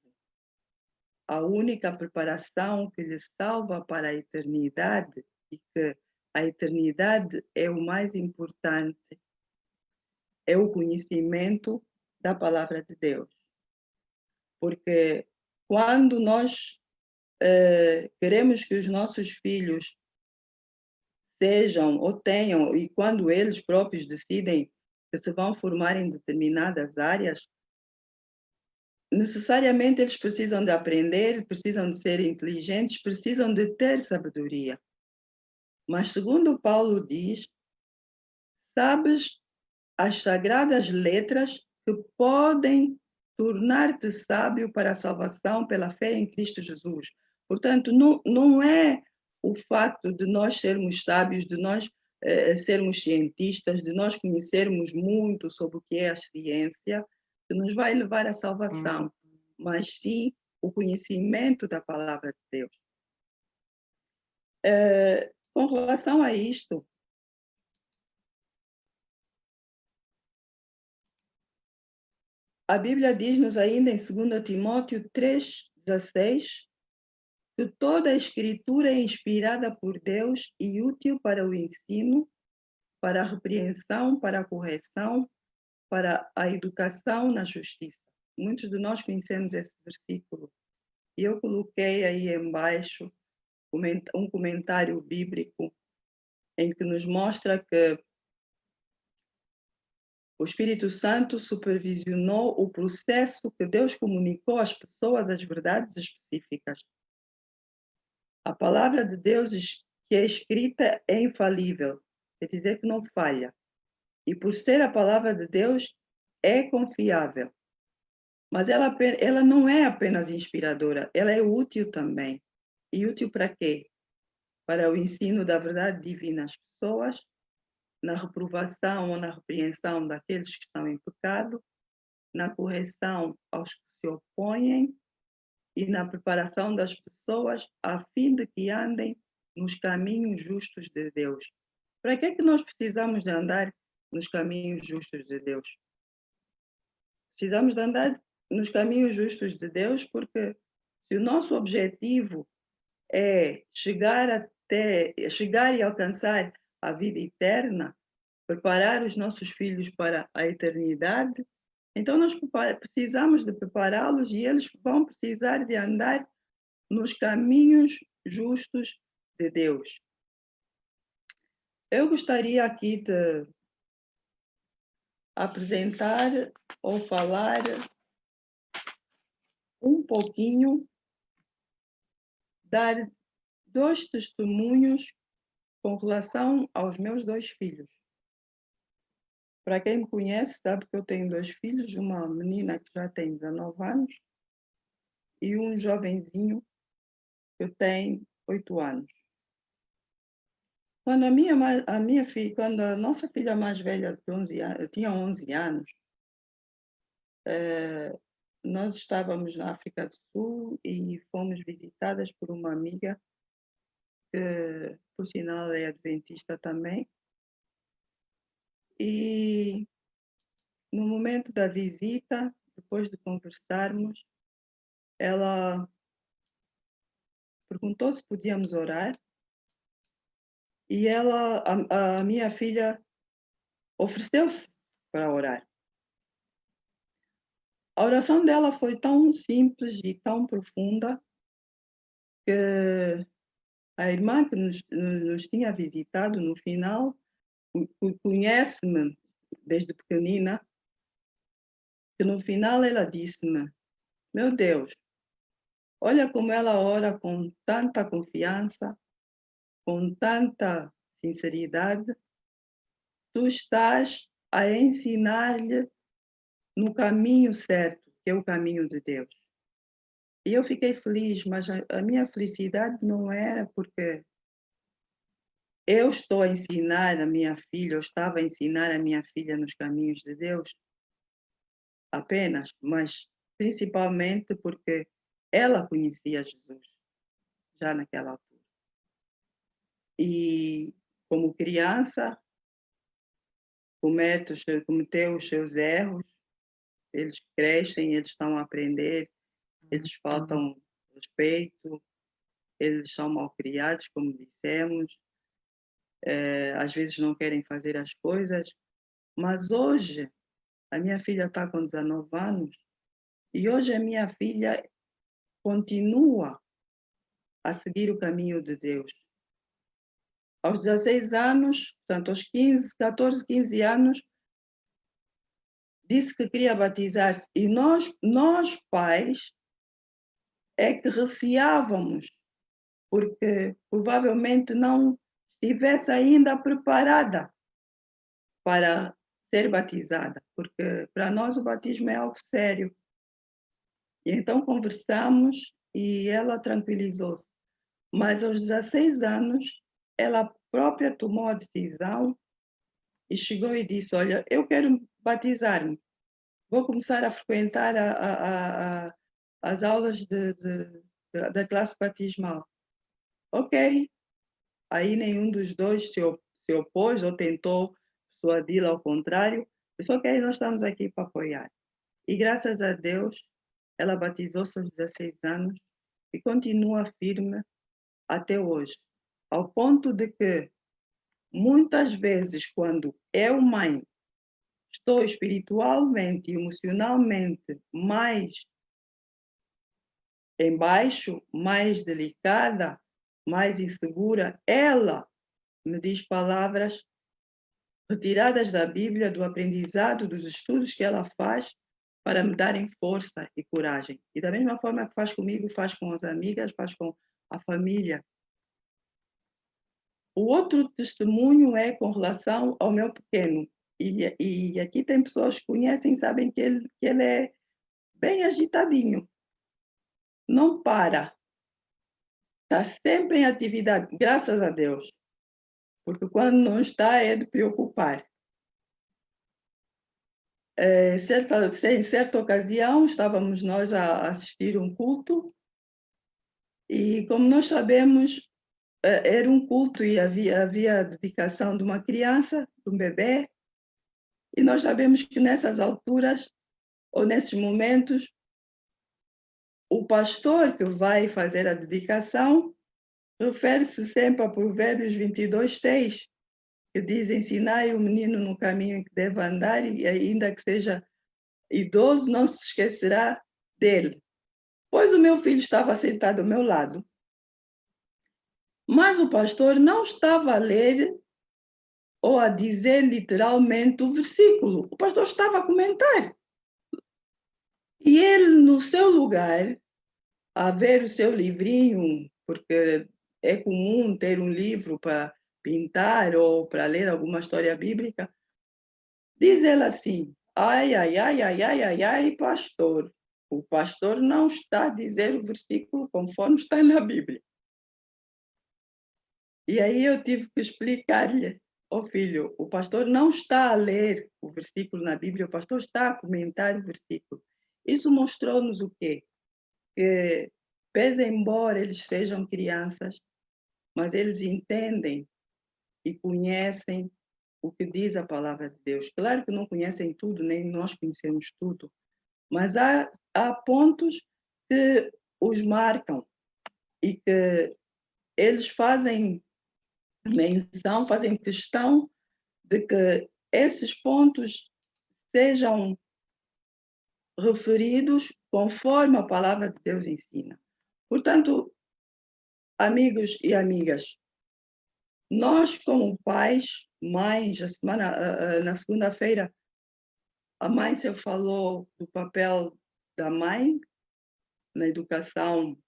A única preparação que lhe salva para a eternidade, e que a eternidade é o mais importante, é o conhecimento da palavra de Deus. Porque quando nós queremos que os nossos filhos sejam ou tenham, e quando eles próprios decidem que se vão formar em determinadas áreas, necessariamente eles precisam de aprender, precisam de ser inteligentes, precisam de ter sabedoria. Mas, segundo Paulo diz, sabes as sagradas letras que podem tornar-te sábio para a salvação pela fé em Cristo Jesus. Portanto, não é o facto de nós sermos sábios, de nós sermos cientistas, de nós conhecermos muito sobre o que é a ciência, que nos vai levar à salvação, mas sim o conhecimento da palavra de Deus. Com relação a isto, a Bíblia diz-nos ainda em 2 Timóteo 3,16, que toda a Escritura é inspirada por Deus e útil para o ensino, para a repreensão, para a correção, para a educação na justiça. Muitos de nós conhecemos esse versículo. E eu coloquei aí embaixo um comentário bíblico em que nos mostra que o Espírito Santo supervisionou o processo que Deus comunicou às pessoas as verdades específicas. A palavra de Deus que é escrita é infalível, quer dizer que não falha. E por ser a palavra de Deus, é confiável. Mas ela não é apenas inspiradora, ela é útil também. E útil para quê? Para o ensino da verdade divina às pessoas, na reprovação ou na repreensão daqueles que estão em pecado, na correção aos que se opõem e na preparação das pessoas a fim de que andem nos caminhos justos de Deus. Para que é que nós precisamos de andar nos caminhos justos de Deus? Precisamos de andar nos caminhos justos de Deus porque se o nosso objetivo é chegar e alcançar a vida eterna, preparar os nossos filhos para a eternidade, então nós precisamos de prepará-los e eles vão precisar de andar nos caminhos justos de Deus. Eu gostaria aqui de apresentar ou falar um pouquinho, dar 2 testemunhos com relação aos meus 2 filhos. Para quem me conhece, sabe que eu tenho 2 filhos, uma menina que já tem 19 anos e um jovenzinho que tem 8 anos. Quando quando a nossa filha mais velha tinha 11 anos, nós estávamos na África do Sul e fomos visitadas por uma amiga que, por sinal, é adventista também. E no momento da visita, depois de conversarmos, ela perguntou se podíamos orar e a minha filha, ofereceu-se para orar. A oração dela foi tão simples e tão profunda que a irmã que nos tinha visitado, no final, conhece-me desde pequenina, que no final ela disse-me: meu Deus, olha como ela ora com tanta confiança, com tanta sinceridade, tu estás a ensinar-lhe no caminho certo, que é o caminho de Deus. E eu fiquei feliz, mas a minha felicidade não era porque eu estou a ensinar a minha filha, eu estava a ensinar a minha filha nos caminhos de Deus apenas, mas principalmente porque ela conhecia Jesus já naquela altura. E como criança, cometeu os seus erros, eles crescem, eles estão a aprender, eles faltam respeito, eles são mal criados, como dissemos, às vezes não querem fazer as coisas, mas hoje a minha filha está com 19 anos e hoje a minha filha continua a seguir o caminho de Deus. Aos 16 anos, portanto, aos 14, 15 anos, disse que queria batizar-se. E nós pais, é que receávamos, porque provavelmente não estivesse ainda preparada para ser batizada, porque para nós o batismo é algo sério. E então conversamos e ela tranquilizou-se. Mas aos 16 anos, ela própria tomou a decisão e chegou e disse: olha, eu quero batizar-me, vou começar a frequentar as aulas da classe batismal. Ok. Aí nenhum dos dois se opôs ou tentou persuadi-la ao contrário. Disse: ok, nós estamos aqui para apoiar. E graças a Deus, ela batizou-se aos 16 anos e continua firme até hoje. Ao ponto de que, muitas vezes, quando eu, mãe, estou espiritualmente e emocionalmente mais embaixo, mais delicada, mais insegura, ela me diz palavras retiradas da Bíblia, do aprendizado, dos estudos que ela faz, para me darem força e coragem. E da mesma forma que faz comigo, faz com as amigas, faz com a família. O outro testemunho é com relação ao meu pequeno. E aqui tem pessoas que conhecem, sabem que ele é bem agitadinho. Não para. Está sempre em atividade, graças a Deus. Porque quando não está, é de preocupar. Em certa ocasião, estávamos nós a assistir um culto. E como nós sabemos, era um culto e havia a dedicação de uma criança, de um bebê. E nós sabemos que nessas alturas, ou nesses momentos, o pastor que vai fazer a dedicação refere-se sempre a Provérbios 22:6, que diz: ensinai o menino no caminho em que deve andar e ainda que seja idoso, não se esquecerá dele. Pois o meu filho estava sentado ao meu lado, mas o pastor não estava a ler ou a dizer literalmente o versículo. O pastor estava a comentar. E ele, no seu lugar, a ver o seu livrinho, porque é comum ter um livro para pintar ou para ler alguma história bíblica, diz ele assim: ai, ai, ai, ai, ai, ai, ai, pastor. O pastor não está a dizer o versículo conforme está na Bíblia. E aí eu tive que explicar-lhe: ó filho, o pastor não está a ler o versículo na Bíblia, o pastor está a comentar o versículo. Isso mostrou-nos o quê? Que, pese embora eles sejam crianças, mas eles entendem e conhecem o que diz a palavra de Deus. Claro que não conhecem tudo, nem nós conhecemos tudo, mas há pontos que os marcam e que eles fazem menção, fazem questão de que esses pontos sejam referidos conforme a palavra de Deus ensina. Portanto, amigos e amigas, nós como pais, mães, na segunda-feira, a Márcia falou do papel da mãe na educação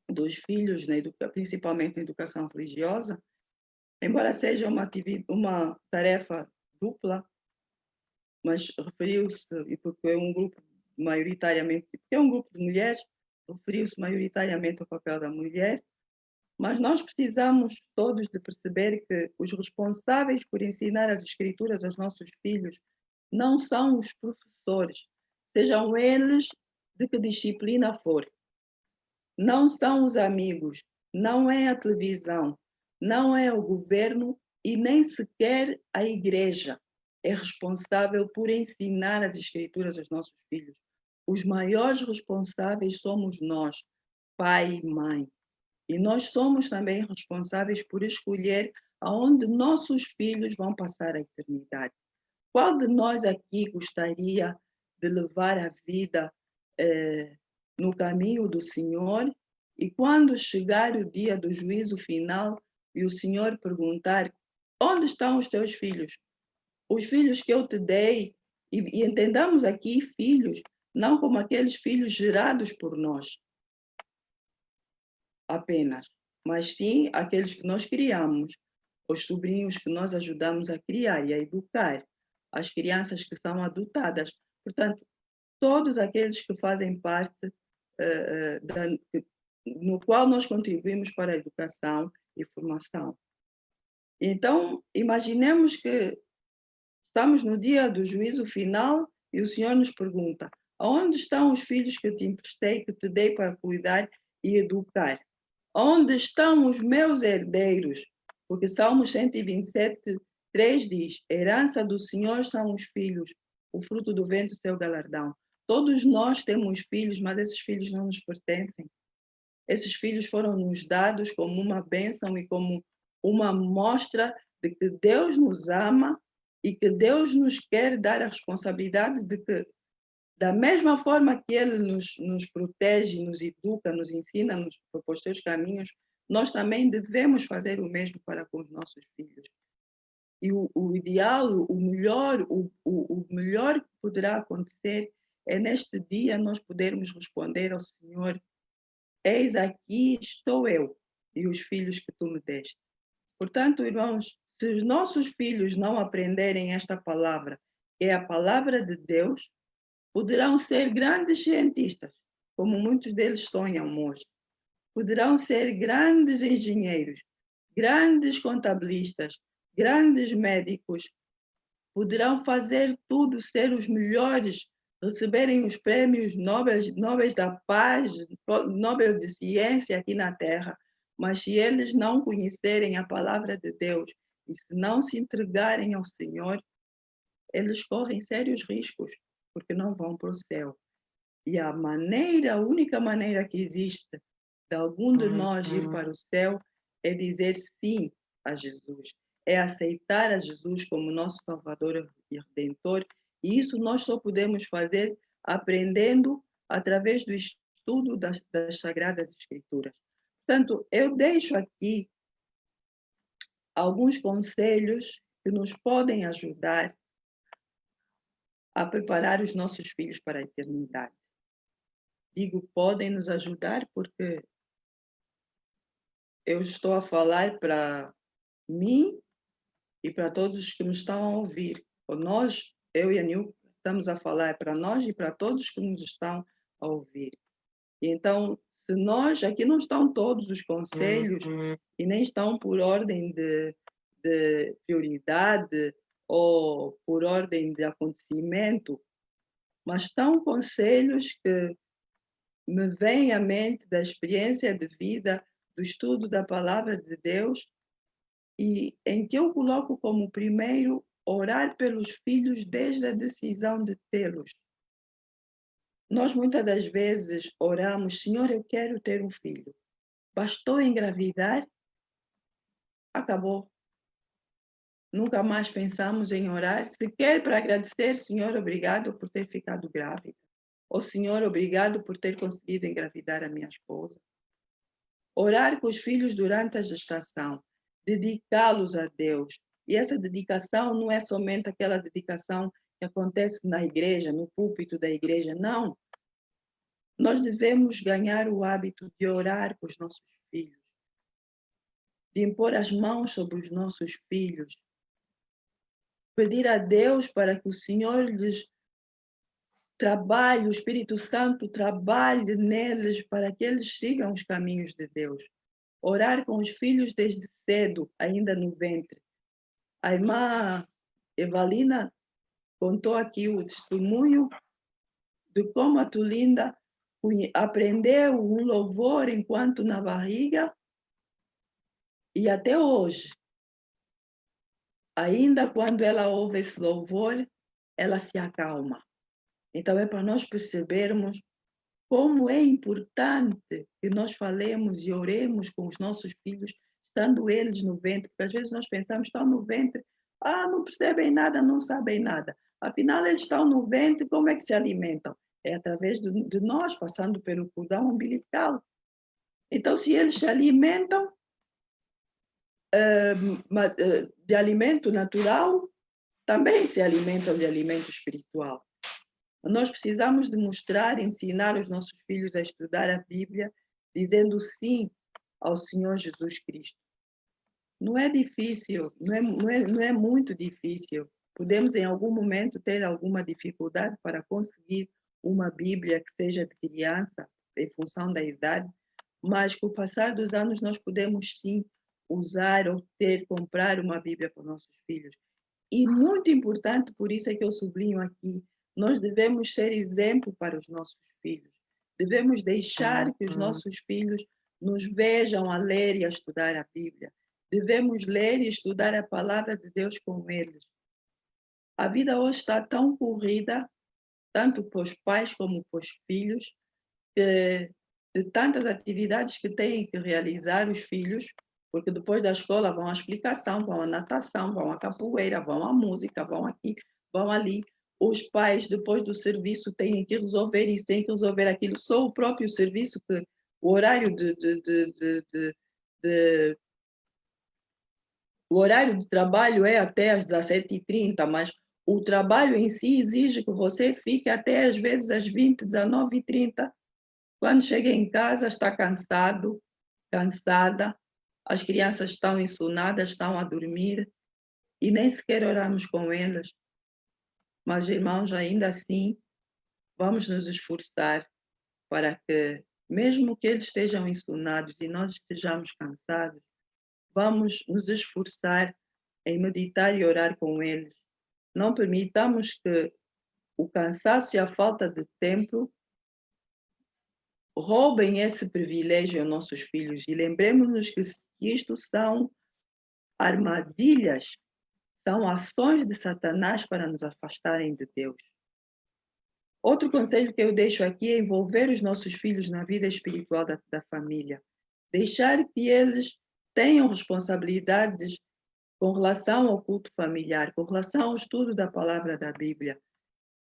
dos filhos, principalmente na educação religiosa, embora seja uma tarefa dupla, mas referiu-se, e porque é um grupo de mulheres, referiu-se maioritariamente ao papel da mulher, mas nós precisamos todos de perceber que os responsáveis por ensinar as escrituras aos nossos filhos não são os professores, sejam eles de que disciplina for. Não são os amigos, não é a televisão, não é o governo e nem sequer a igreja é responsável por ensinar as escrituras aos nossos filhos. Os maiores responsáveis somos nós, pai e mãe. E nós somos também responsáveis por escolher aonde nossos filhos vão passar a eternidade. Qual de nós aqui gostaria de levar a vida no caminho do Senhor e quando chegar o dia do juízo final e o Senhor perguntar: onde estão os teus filhos? Os filhos que eu te dei, e entendamos aqui filhos, não como aqueles filhos gerados por nós apenas, mas sim aqueles que nós criamos, os sobrinhos que nós ajudamos a criar e a educar, as crianças que são adotadas. Portanto, todos aqueles que fazem parte no qual nós contribuímos para a educação e formação. Então, imaginemos que estamos no dia do juízo final e o Senhor nos pergunta: aonde estão os filhos que eu te emprestei, que te dei para cuidar e educar? Onde estão os meus herdeiros? Porque Salmos 127, 3 diz: herança do Senhor são os filhos, o fruto do vento, seu galardão. Todos nós temos filhos, mas esses filhos não nos pertencem. Esses filhos foram nos dados como uma bênção e como uma mostra de que Deus nos ama e que Deus nos quer dar a responsabilidade de que, da mesma forma que Ele nos protege, nos educa, nos ensina, nos propõe os seus caminhos, nós também devemos fazer o mesmo para com os nossos filhos. E o ideal, o melhor que poderá acontecer é neste dia nós podermos responder ao Senhor: eis aqui estou eu e os filhos que tu me deste. Portanto, irmãos, se os nossos filhos não aprenderem esta palavra, que é a palavra de Deus, poderão ser grandes cientistas, como muitos deles sonham hoje. Poderão ser grandes engenheiros, grandes contabilistas, grandes médicos. Poderão fazer tudo, ser os melhores, receberem os prêmios Nobel da Paz, Nobel de Ciência aqui na Terra. Mas se eles não conhecerem a palavra de Deus e se não se entregarem ao Senhor, eles correm sérios riscos, porque não vão para o céu. E a única maneira que existe de algum de nós ir para o céu é dizer sim a Jesus, é aceitar a Jesus como nosso Salvador e Redentor, e isso nós só podemos fazer aprendendo através do estudo das Sagradas Escrituras. Portanto, eu deixo aqui alguns conselhos que nos podem ajudar a preparar os nossos filhos para a eternidade. Digo, podem nos ajudar porque eu estou a falar para mim e para todos que me estão a ouvir. Nós, eu e a Nil, estamos a falar para nós e para todos que nos estão a ouvir. E então, se nós, aqui não estão todos os conselhos e nem estão por ordem de prioridade ou por ordem de acontecimento, mas estão conselhos que me vêm à mente da experiência de vida, do estudo da palavra de Deus, e em que eu coloco como primeiro orar pelos filhos desde a decisão de tê-los. Nós muitas das vezes oramos, Senhor, eu quero ter um filho. Bastou engravidar, acabou. Nunca mais pensamos em orar, sequer para agradecer, Senhor, obrigado por ter ficado grávida. Ou Senhor, obrigado por ter conseguido engravidar a minha esposa. Orar com os filhos durante a gestação, dedicá-los a Deus. E essa dedicação não é somente aquela dedicação que acontece na igreja, no púlpito da igreja, não. Nós devemos ganhar o hábito de orar com os nossos filhos, de impor as mãos sobre os nossos filhos, pedir a Deus para que o Senhor lhes trabalhe, o Espírito Santo trabalhe neles para que eles sigam os caminhos de Deus. Orar com os filhos desde cedo, ainda no ventre. A irmã Evalina contou aqui o testemunho de como a Tulinda aprendeu um louvor enquanto na barriga e até hoje, ainda quando ela ouve esse louvor, ela se acalma. Então é para nós percebermos como é importante que nós falemos e oremos com os nossos filhos, estando eles no ventre, porque às vezes nós pensamos, estão no ventre, não percebem nada, não sabem nada. Afinal, eles estão no ventre, como é que se alimentam? É através de nós, passando pelo cordão umbilical. Então, se eles se alimentam de alimento natural, também se alimentam de alimento espiritual. Nós precisamos de mostrar, ensinar os nossos filhos a estudar a Bíblia, dizendo sim ao Senhor Jesus Cristo. Não é difícil, não é muito difícil. Podemos, em algum momento, ter alguma dificuldade para conseguir uma Bíblia que seja de criança, em função da idade, mas com o passar dos anos nós podemos sim usar ou comprar uma Bíblia para os nossos filhos. E muito importante, por isso é que eu sublinho aqui, nós devemos ser exemplo para os nossos filhos. Devemos deixar que os nossos filhos nos vejam a ler e a estudar a Bíblia. Devemos ler e estudar a palavra de Deus com eles. A vida hoje está tão corrida, tanto para os pais como para os filhos, de tantas atividades que têm que realizar os filhos, porque depois da escola vão à explicação, vão à natação, vão à capoeira, vão à música, vão aqui, vão ali. Os pais, depois do serviço, têm que resolver isso, têm que resolver aquilo. Só o próprio serviço, que o horário o horário de trabalho é até às 17h30, mas o trabalho em si exige que você fique até às vezes às 20, 19h30. Quando chega em casa, está cansado, cansada, as crianças estão insonadas, estão a dormir e nem sequer oramos com elas. Mas, irmãos, ainda assim, vamos nos esforçar para que, mesmo que eles estejam insonados e nós estejamos cansados, vamos nos esforçar em meditar e orar com eles. Não permitamos que o cansaço e a falta de tempo roubem esse privilégio aos nossos filhos. E lembremos-nos que isto são armadilhas, são ações de Satanás para nos afastarem de Deus. Outro conselho que eu deixo aqui é envolver os nossos filhos na vida espiritual da família. Deixar que eles tenham responsabilidades com relação ao culto familiar, com relação ao estudo da palavra da Bíblia.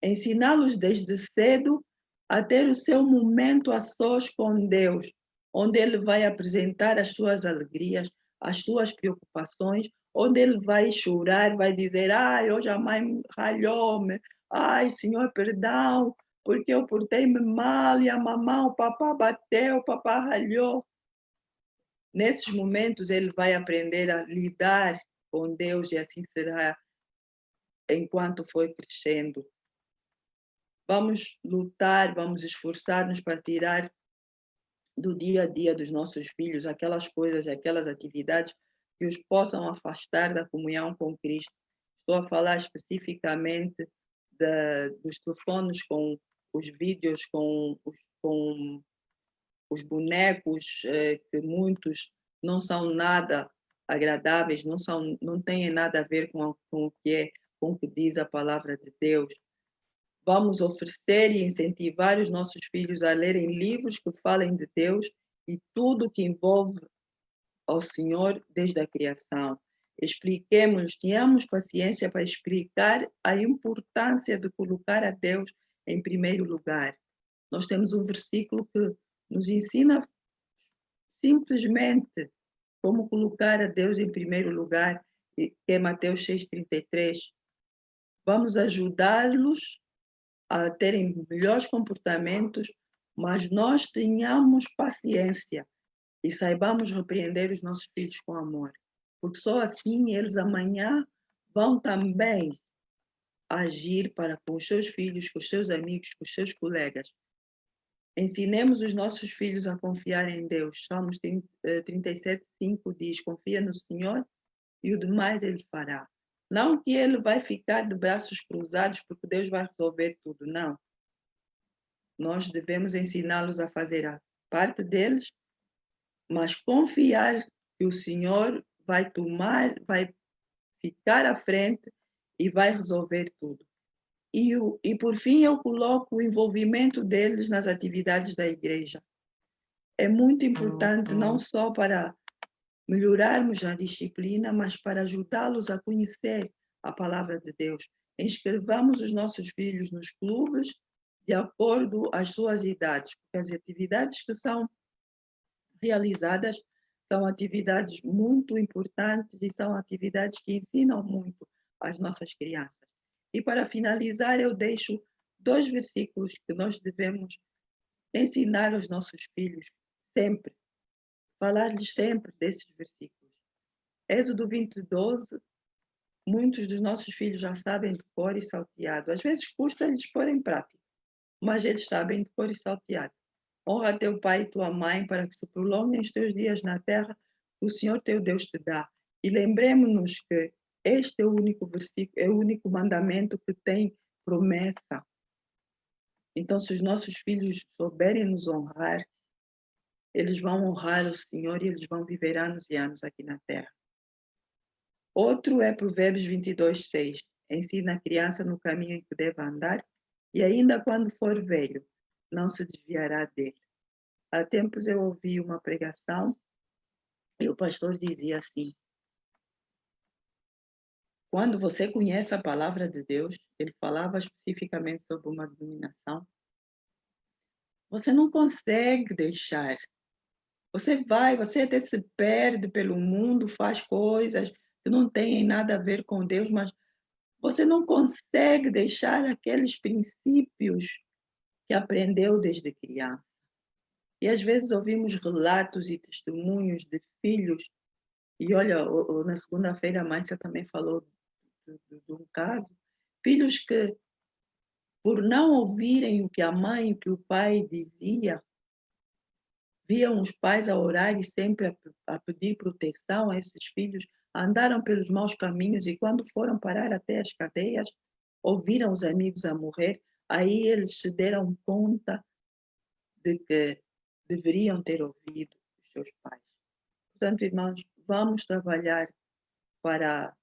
Ensiná-los desde cedo a ter o seu momento a sós com Deus, onde ele vai apresentar as suas alegrias, as suas preocupações, onde ele vai chorar, vai dizer, hoje a mãe ralhou-me, ai, Senhor, perdão, porque eu portei-me mal e a mamãe, o papá bateu, o papá ralhou. Nesses momentos ele vai aprender a lidar com Deus e assim será enquanto for crescendo. Vamos lutar, vamos esforçar-nos para tirar do dia a dia dos nossos filhos aquelas coisas, aquelas atividades que os possam afastar da comunhão com Cristo. Estou a falar especificamente dos telefones com os vídeos, com os bonecos, que muitos não são nada agradáveis, não têm nada a ver com o que diz a palavra de Deus. Vamos oferecer e incentivar os nossos filhos a lerem livros que falem de Deus e tudo que envolve ao Senhor desde a criação. Expliquemos, tenhamos paciência para explicar a importância de colocar a Deus em primeiro lugar. Nós temos um versículo que nos ensina simplesmente como colocar a Deus em primeiro lugar, que é Mateus 6,33. Vamos ajudá-los a terem melhores comportamentos, mas nós tenhamos paciência e saibamos repreender os nossos filhos com amor, porque só assim eles amanhã vão também agir para com os seus filhos, com os seus amigos, com os seus colegas. Ensinemos os nossos filhos a confiar em Deus. Salmos 37:5 diz: confia no Senhor e o demais Ele fará. Não que Ele vai ficar de braços cruzados porque Deus vai resolver tudo, não. Nós devemos ensiná-los a fazer a parte deles, mas confiar que o Senhor vai ficar à frente e vai resolver tudo. E por fim, eu coloco o envolvimento deles nas atividades da igreja. É muito importante, não só para melhorarmos a disciplina, mas para ajudá-los a conhecer a palavra de Deus. Inscrevamos os nossos filhos nos clubes de acordo às suas idades, porque as atividades que são realizadas são atividades muito importantes e são atividades que ensinam muito às nossas crianças. E para finalizar, eu deixo 2 versículos que nós devemos ensinar aos nossos filhos sempre, falar-lhes sempre desses versículos. Êxodo 20:12, muitos dos nossos filhos já sabem de cor e salteado. Às vezes custa-lhes pôr em prática, mas eles sabem de cor e salteado. Honra teu pai e tua mãe para que se prolonguem os teus dias na terra que o Senhor teu Deus te dá. E lembremos-nos que este é o único versículo, é o único mandamento que tem promessa. Então, se os nossos filhos souberem nos honrar, eles vão honrar o Senhor e eles vão viver anos e anos aqui na terra. Outro é Provérbios 22:6. Ensina a criança no caminho em que deve andar e ainda quando for velho, não se desviará dele. Há tempos eu ouvi uma pregação e o pastor dizia assim: quando você conhece a palavra de Deus, ele falava especificamente sobre uma dominação, você não consegue deixar. Você até se perde pelo mundo, faz coisas que não têm nada a ver com Deus, mas você não consegue deixar aqueles princípios que aprendeu desde criança. E às vezes ouvimos relatos e testemunhos de filhos, e olha, na segunda-feira a Márcia também falou de um caso, filhos que, por não ouvirem o que a mãe e o que o pai dizia, viam os pais a orar e sempre a pedir proteção a esses filhos, andaram pelos maus caminhos e quando foram parar até as cadeias, ouviram os amigos a morrer, aí eles se deram conta de que deveriam ter ouvido os seus pais. Portanto, irmãos, vamos trabalhar para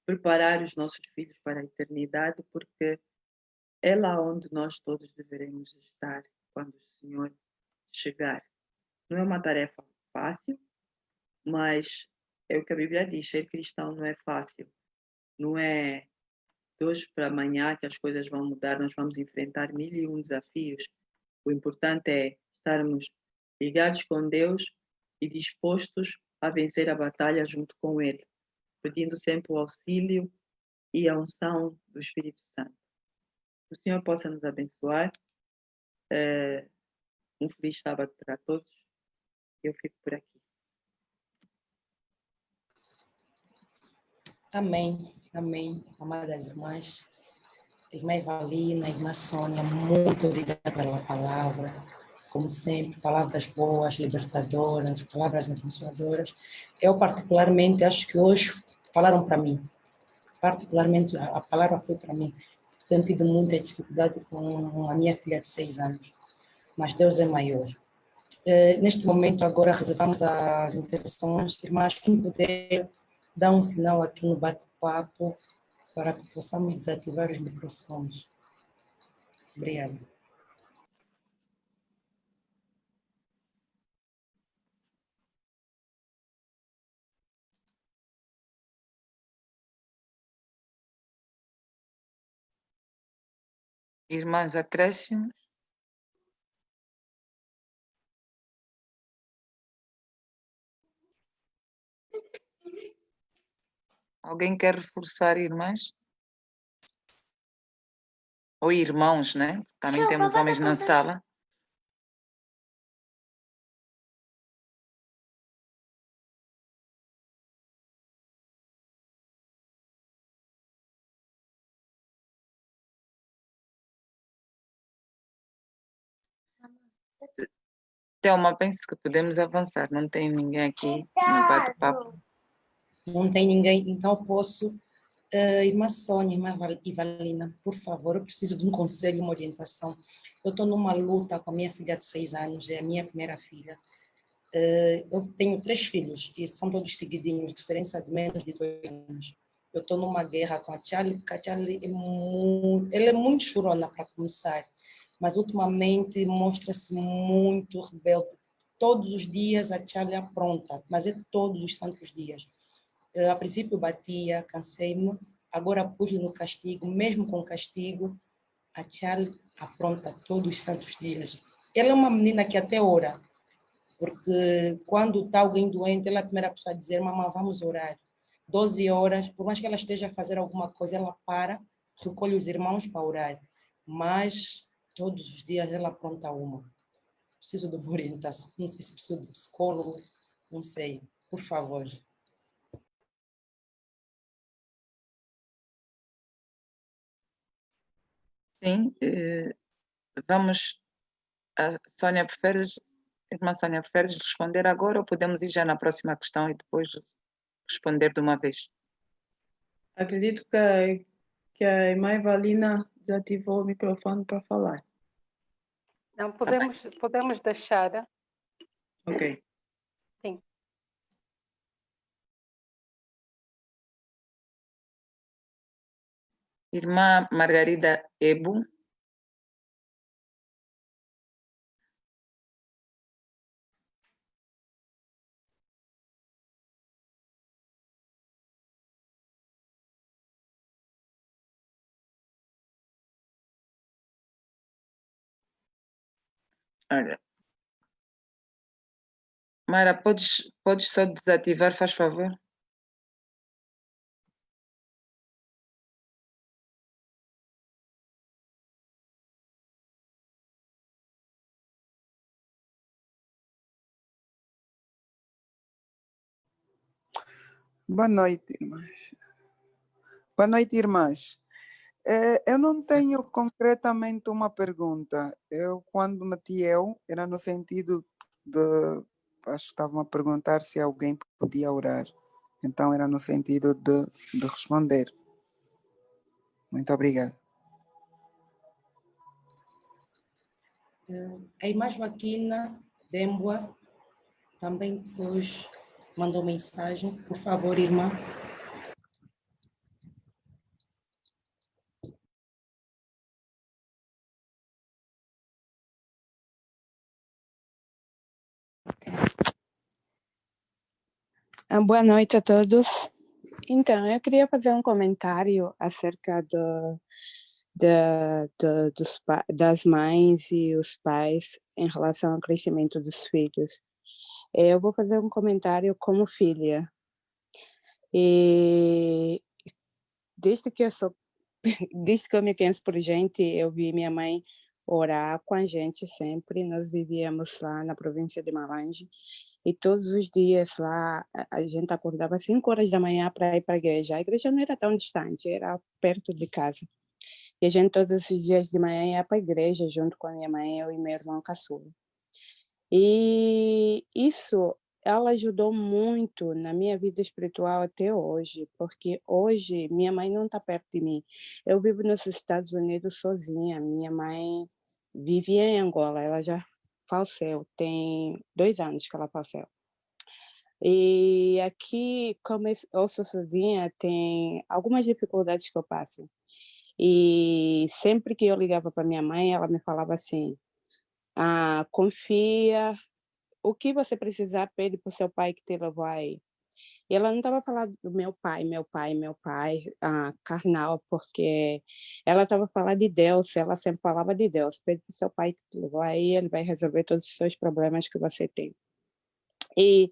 preparar os nossos filhos para a eternidade, porque é lá onde nós todos deveremos estar quando o Senhor chegar. Não é uma tarefa fácil, mas é o que a Bíblia diz, ser cristão não é fácil. Não é de hoje para amanhã que as coisas vão mudar, nós vamos enfrentar 1001 desafios. O importante é estarmos ligados com Deus e dispostos a vencer a batalha junto com Ele, pedindo sempre o auxílio e a unção do Espírito Santo. o Senhor possa nos abençoar. Um feliz sábado para todos. Eu fico por aqui. Amém, amém, amadas irmãs. Irmã Evalina, irmã Sônia, muito obrigada pela palavra. Como sempre, palavras boas, libertadoras, palavras abençoadoras. Eu, particularmente, acho que hoje falaram para mim. Particularmente, a palavra foi para mim. Tenho tido muita dificuldade com a minha filha de 6 anos, mas Deus é maior. Neste momento, agora, reservamos as intervenções. Irmãs, quem puder dar um sinal aqui no bate-papo para que possamos desativar os microfones. Obrigada. Irmãs, acréscimos? Alguém quer reforçar, irmãs? Ou irmãos, né? Também temos homens na sala. Thelma, penso que podemos avançar. Não tem ninguém aqui no bate-papo. Não tem ninguém, então posso. Irmã Sônia, irmã Ivalina, por favor, eu preciso de um conselho, uma orientação. Eu estou numa luta com a minha filha de 6 anos, é a minha primeira filha. Eu tenho 3 filhos e são todos seguidinhos, diferença de menos de 2 anos. Eu estou numa guerra com a Charlie, porque a Charlie ela é muito chorona para começar, mas ultimamente mostra-se muito rebelde. Todos os dias a Charlie apronta, mas é todos os santos dias. A princípio batia, cansei-me, agora pus no castigo, mesmo com castigo, a Charlie apronta todos os santos dias. Ela é uma menina que até ora, porque quando está alguém doente, ela é a primeira pessoa a dizer, mamãe, vamos orar. 12 horas, por mais que ela esteja a fazer alguma coisa, ela para, recolhe os irmãos para orar, mas todos os dias ela apronta uma. Preciso de uma orientação, não sei se preciso de psicólogo, não sei, por favor. Sim, vamos. Sônia, irmã Sônia, preferes responder agora ou podemos ir já na próxima questão e depois responder de uma vez? Acredito que a irmã Evalina desativou o microfone para falar. Não, podemos deixar. Ok. Sim. Irmã Margarida Ebu. Olha. Mara, podes só desativar, faz favor? Boa noite, irmãs. Boa noite, irmãs. Eu não tenho concretamente uma pergunta. Quando meti era no sentido de... Acho que estavam a perguntar se alguém podia orar. Então, era no sentido de responder. Muito obrigado. A irmã Joaquina Bemboa também depois mandou mensagem. Por favor, irmã. Boa noite a todos. Então, eu queria fazer um comentário acerca das mães e os pais em relação ao crescimento dos filhos. Eu vou fazer um comentário como filha. E desde que eu sou desde que eu me conheço por gente, eu vi minha mãe orar com a gente sempre. Nós vivíamos lá na província de Malange e todos os dias lá a gente acordava às 5 horas da manhã para ir para a igreja. A igreja não era tão distante, era perto de casa. E a gente todos os dias de manhã ia para a igreja junto com a minha mãe, eu e meu irmão caçula. E isso, ela ajudou muito na minha vida espiritual até hoje, porque hoje minha mãe não está perto de mim. Eu vivo nos Estados Unidos sozinha. Minha mãe vivia em Angola, ela já faleceu, tem 2 anos que ela faleceu. E aqui, como eu sou sozinha, tem algumas dificuldades que eu passo. E sempre que eu ligava para minha mãe, ela me falava assim: confia, o que você precisar, pede para o seu pai que te levou aí. E ela não estava falando do meu pai, carnal, porque ela estava falando de Deus, ela sempre falava de Deus. Pede para o seu pai que te levou aí, ele vai resolver todos os seus problemas que você tem. E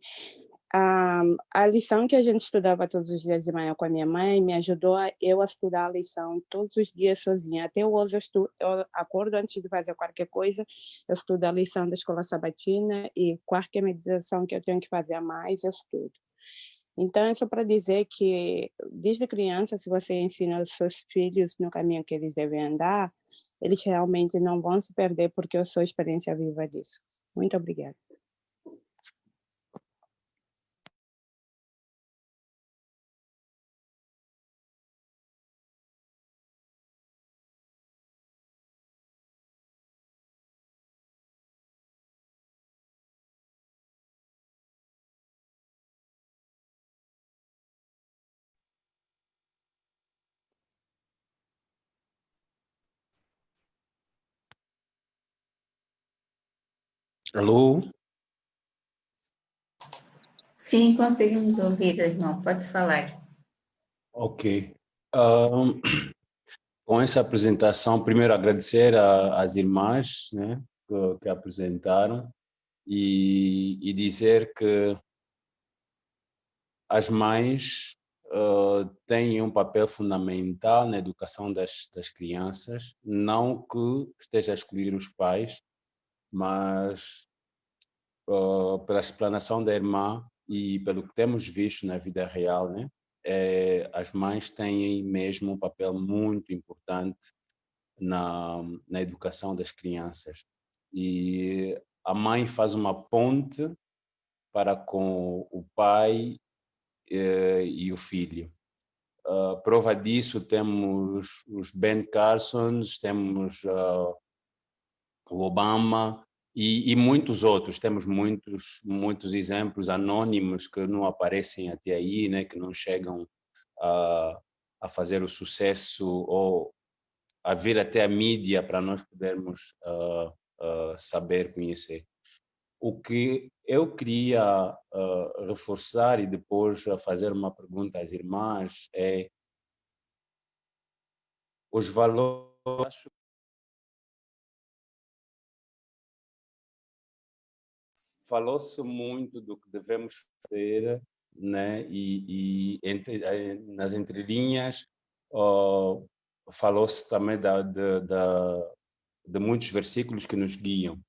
a lição que a gente estudava todos os dias de manhã com a minha mãe me ajudou a estudar a lição todos os dias sozinha. Até hoje eu acordo antes de fazer qualquer coisa, eu estudo a lição da escola sabatina e qualquer meditação que eu tenho que fazer a mais, eu estudo. Então, é só para dizer que, desde criança, se você ensina os seus filhos no caminho que eles devem andar, eles realmente não vão se perder, porque eu sou experiência viva disso. Muito obrigada. Alô? Sim, conseguimos ouvir, irmão. Pode falar. Ok. Com essa apresentação, primeiro agradecer às irmãs, né, que apresentaram e dizer que as mães têm um papel fundamental na educação das crianças, não que esteja a excluir os pais, mas pela explanação da irmã e pelo que temos visto na vida real, né, as mães têm mesmo um papel muito importante na educação das crianças. E a mãe faz uma ponte para com o pai e o filho. Prova disso temos os Ben Carsons, temos o Obama e muitos outros. Temos muitos exemplos anônimos que não aparecem até aí, né, que não chegam a fazer o sucesso ou a vir até a mídia para nós podermos saber, conhecer. O que eu queria reforçar e depois fazer uma pergunta às irmãs é os valores. Falou-se muito do que devemos fazer, né? E nas entrelinhas falou-se também de muitos versículos que nos guiam.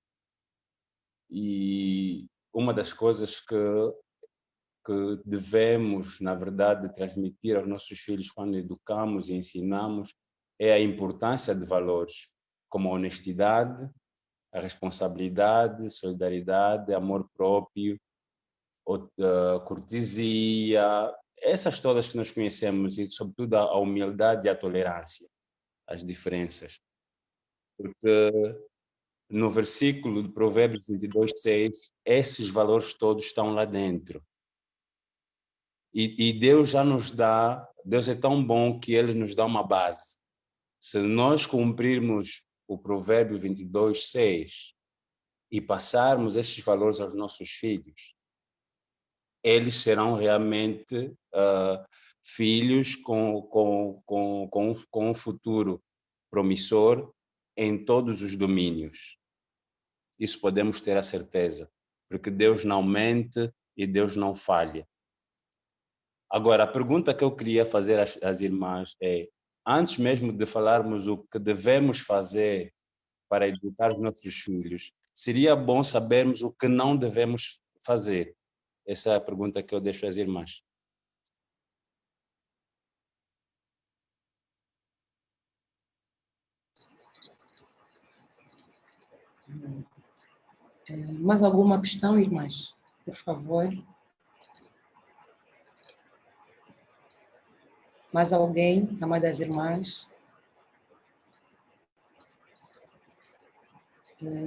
E uma das coisas que devemos, na verdade, transmitir aos nossos filhos quando educamos e ensinamos é a importância de valores como a honestidade, a responsabilidade, solidariedade, amor próprio, cortesia, essas todas que nós conhecemos e, sobretudo, a humildade e a tolerância às diferenças. Porque no versículo de Provérbios 22:6, esses valores todos estão lá dentro. E Deus já nos dá, Deus é tão bom que Ele nos dá uma base. Se nós cumprirmos o Provérbio 22:6 e passarmos esses valores aos nossos filhos, eles serão realmente filhos com um futuro promissor em todos os domínios. Isso podemos ter a certeza, porque Deus não mente e Deus não falha. Agora, a pergunta que eu queria fazer às irmãs é: antes mesmo de falarmos o que devemos fazer para educar os nossos filhos, seria bom sabermos o que não devemos fazer. Essa é a pergunta que eu deixo às irmãs. Mais alguma questão, irmãs? Por favor. Mais alguém, amadas irmãs?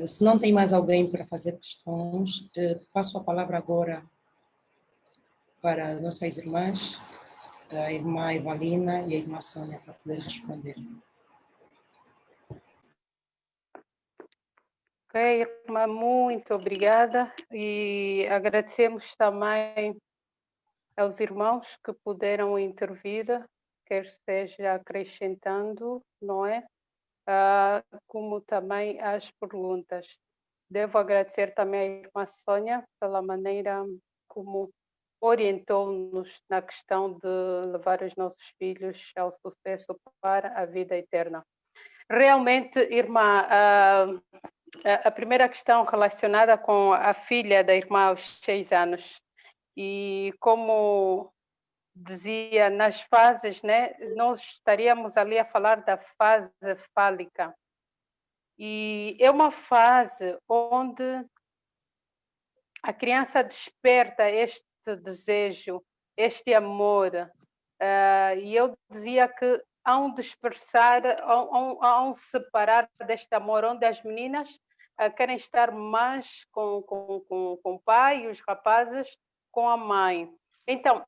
Se não tem mais alguém para fazer questões, passo a palavra agora para nossas irmãs, a irmã Evalina e a irmã Sônia, para poder responder. Ok, irmã, muito obrigada e agradecemos também aos irmãos que puderam intervir, quer seja acrescentando, não é? Como também as perguntas. Devo agradecer também à irmã Sônia pela maneira como orientou-nos na questão de levar os nossos filhos ao sucesso para a vida eterna. Realmente, irmã, a primeira questão relacionada com a filha da irmã aos 6 anos, e como dizia nas fases, né, nós estaríamos ali a falar da fase fálica. E é uma fase onde a criança desperta este desejo, este amor. E eu dizia que há um dispersar, há um separar deste amor, onde as meninas querem estar mais com o pai, e os rapazes com a mãe. Então,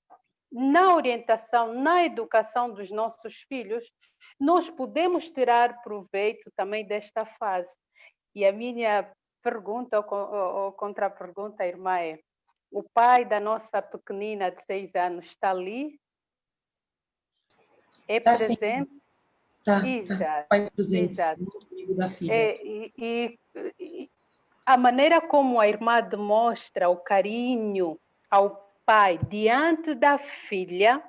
na orientação, na educação dos nossos filhos, nós podemos tirar proveito também desta fase. E a minha pergunta, ou contra-pergunta, irmã, é: o pai da nossa pequenina de 6 anos está ali? É presente? Tá. Exato. Pai presente, Exato. muito amigo da filha. E a maneira como a irmã demonstra o carinho ao pai diante da filha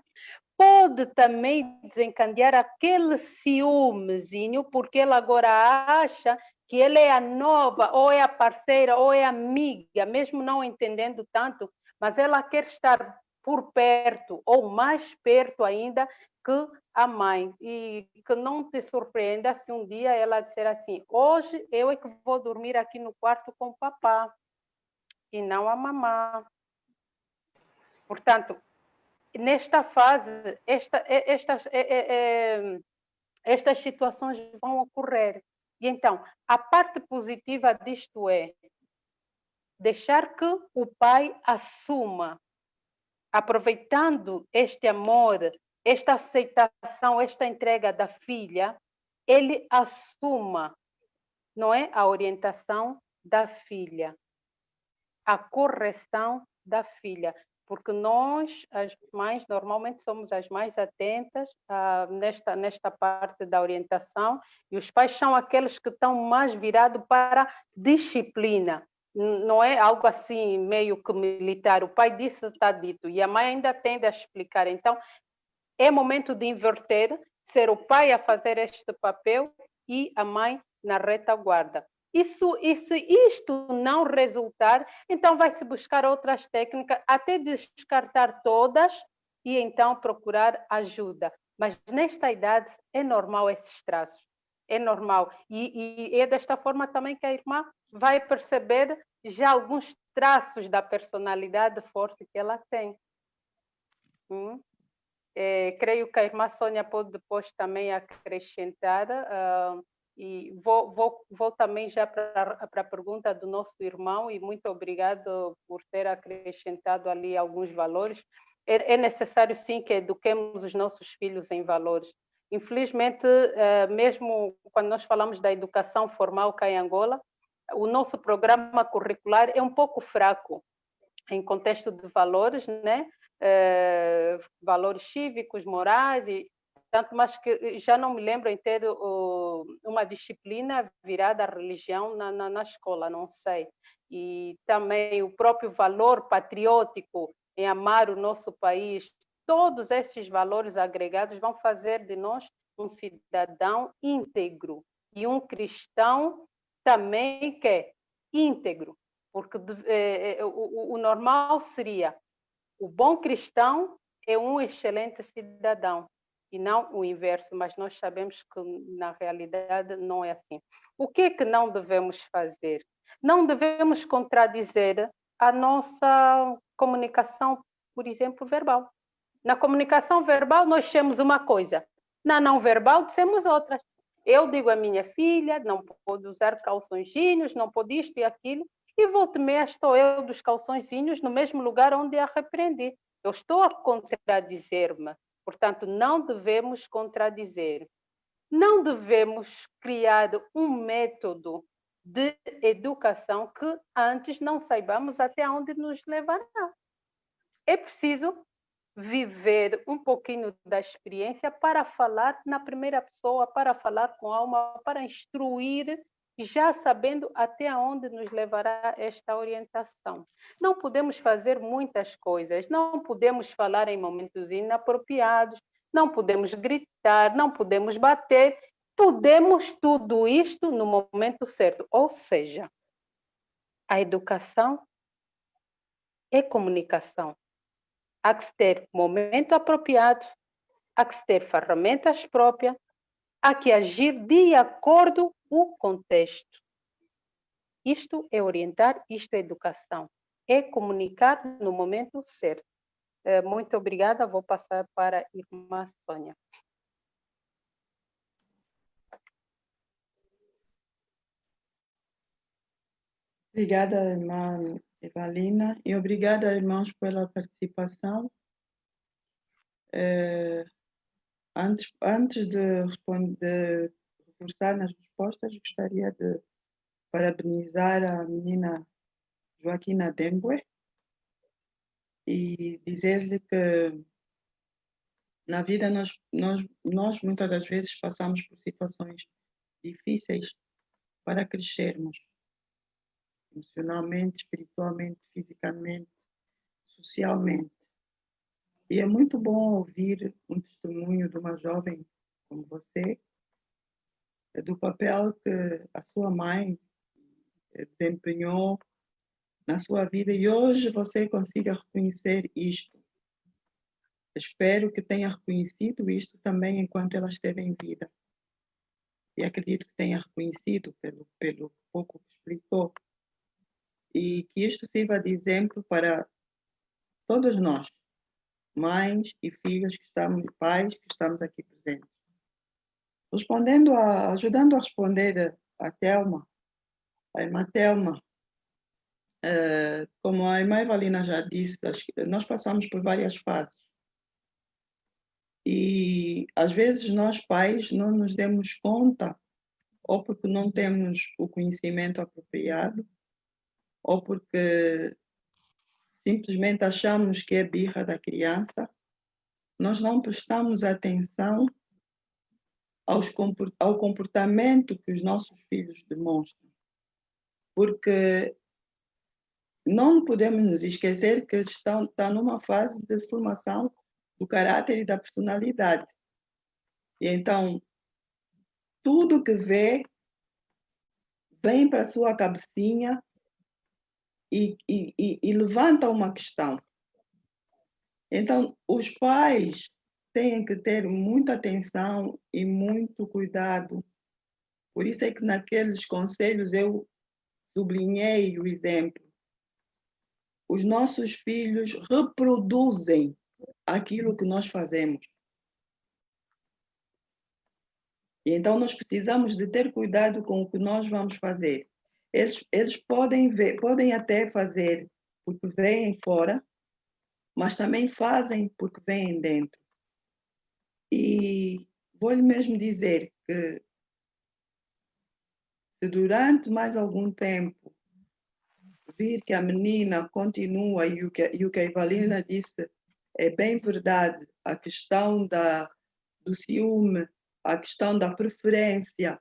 pode também desencadear aquele ciúmezinho, porque ela agora acha que ela é a nova, ou é a parceira, ou é a amiga, mesmo não entendendo tanto, mas ela quer estar por perto, ou mais perto ainda, que a mãe. E que não te surpreenda se um dia ela disser assim: hoje eu é que vou dormir aqui no quarto com o papá, e não a mamã. Portanto, nesta fase, estas situações vão ocorrer. E então, a parte positiva disto é deixar que o pai assuma, aproveitando este amor, esta aceitação, esta entrega da filha, ele assuma, não é, a orientação da filha, a correção da filha. Porque nós, as mães, normalmente somos as mais atentas nesta parte da orientação, e os pais são aqueles que estão mais virados para disciplina. Não é algo assim meio que militar. O pai disse, está dito, e a mãe ainda tende a explicar. Então, é momento de inverter, ser o pai a fazer este papel e a mãe na retaguarda. E se isto não resultar, então vai-se buscar outras técnicas, até descartar todas e então procurar ajuda. Mas nesta idade é normal esses traços, é normal. E é desta forma também que a irmã vai perceber já alguns traços da personalidade forte que ela tem. Creio que a irmã Sônia pode depois também acrescentar. E vou também já para a pergunta do nosso irmão, e muito obrigado por ter acrescentado ali alguns valores. É necessário, sim, que eduquemos os nossos filhos em valores. Infelizmente, mesmo quando nós falamos da educação formal cá em Angola, o nosso programa curricular é um pouco fraco em contexto de valores, né? Valores cívicos, morais, e tanto mais que já não me lembro em ter uma disciplina virada à religião na escola, não sei. E também o próprio valor patriótico em amar o nosso país todos esses valores agregados vão fazer de nós um cidadão íntegro e um cristão também que é íntegro, porque o normal seria o bom cristão é um excelente cidadão e não o inverso, mas nós sabemos que na realidade não é assim. O que é que não devemos fazer? Não devemos contradizer a nossa comunicação, por exemplo, verbal. Na comunicação verbal nós temos uma coisa, na não verbal dizemos outras. Eu digo à minha filha, não pode usar calçõezinhos, não pode isto e aquilo, e volta e meia estou eu dos calçõezinhos no mesmo lugar onde a repreendi. Eu estou a contradizer-me, portanto, não devemos contradizer. Não devemos criar um método de educação que antes não saibamos até onde nos levará. É preciso viver um pouquinho da experiência para falar na primeira pessoa, para falar com alma, para instruir, já sabendo até onde nos levará esta orientação. Não podemos fazer muitas coisas, não podemos falar em momentos inapropriados, não podemos gritar, não podemos bater, podemos tudo isto no momento certo. Ou seja, a educação é comunicação. Há que se ter momento apropriado, há que se ter ferramentas próprias, há que agir de acordo com o contexto. Isto é orientar, isto é educação. É comunicar no momento certo. Muito obrigada, vou passar para a irmã Sônia. Obrigada, irmã Evalina, e obrigada, irmãos, pela participação. Antes de reforçar nas respostas, gostaria de parabenizar a menina Joaquina Dembue e dizer-lhe que na vida nós muitas das vezes passamos por situações difíceis para crescermos emocionalmente, espiritualmente, fisicamente, socialmente. E é muito bom ouvir um testemunho de uma jovem como você, do papel que a sua mãe desempenhou na sua vida e hoje você consiga reconhecer isto. Espero que tenha reconhecido isto também enquanto ela esteve em vida. E acredito que tenha reconhecido pelo pouco que explicou. E que isto sirva de exemplo para todos nós, mães e filhos que estamos, pais que estamos aqui presentes. Ajudando a responder a Thelma, a irmã Thelma, como a irmã Evalina já disse, nós passamos por várias fases. E às vezes nós pais não nos demos conta, ou porque não temos o conhecimento apropriado, ou porque simplesmente achamos que é birra da criança, nós não prestamos atenção ao comportamento que os nossos filhos demonstram. Porque não podemos nos esquecer que está numa fase de formação do caráter e da personalidade. E então, tudo que vê vem para a sua cabecinha e levanta uma questão. Então, os pais têm que ter muita atenção e muito cuidado. Por isso é que naqueles conselhos eu sublinhei o exemplo. Os nossos filhos reproduzem aquilo que nós fazemos. E então nós precisamos de ter cuidado com o que nós vamos fazer. Eles podem até fazer porque vêm fora, mas também fazem porque vêm dentro. E vou-lhe mesmo dizer que se durante mais algum tempo vir que a menina continua, e o que a Evalina disse é bem verdade, a questão do ciúme, a questão da preferência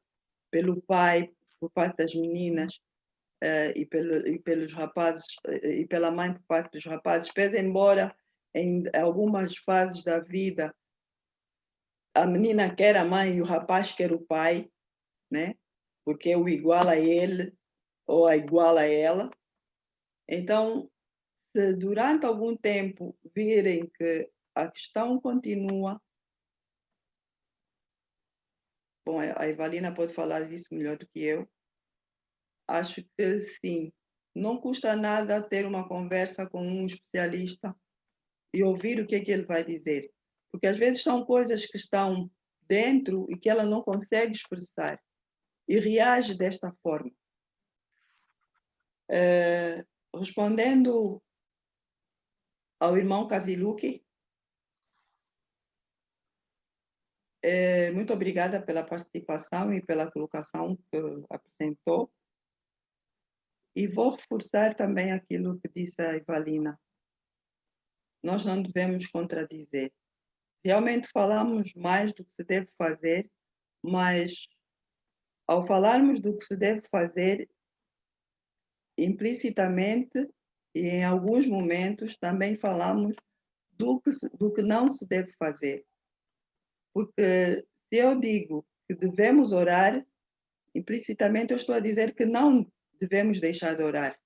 pelo pai por parte das meninas e pelos rapazes e pela mãe por parte dos rapazes, pese embora em algumas fases da vida, a menina quer a mãe e o rapaz quer o pai, né? Porque é o igual a ele ou a igual a ela. Então, se durante algum tempo virem que a questão continua, bom, a Evalina pode falar disso melhor do que eu, acho que sim, não custa nada ter uma conversa com um especialista e ouvir o que é que ele vai dizer. Porque às vezes são coisas que estão dentro e que ela não consegue expressar e reage desta forma. Respondendo ao irmão Kaziluki, muito obrigada pela participação e pela colocação que apresentou. E vou reforçar também aquilo que disse a Evalina. Nós não devemos contradizer. Realmente falamos mais do que se deve fazer, mas ao falarmos do que se deve fazer, implicitamente e em alguns momentos também falamos do que não se deve fazer. Porque se eu digo que devemos orar, implicitamente eu estou a dizer que não devemos deixar de orar.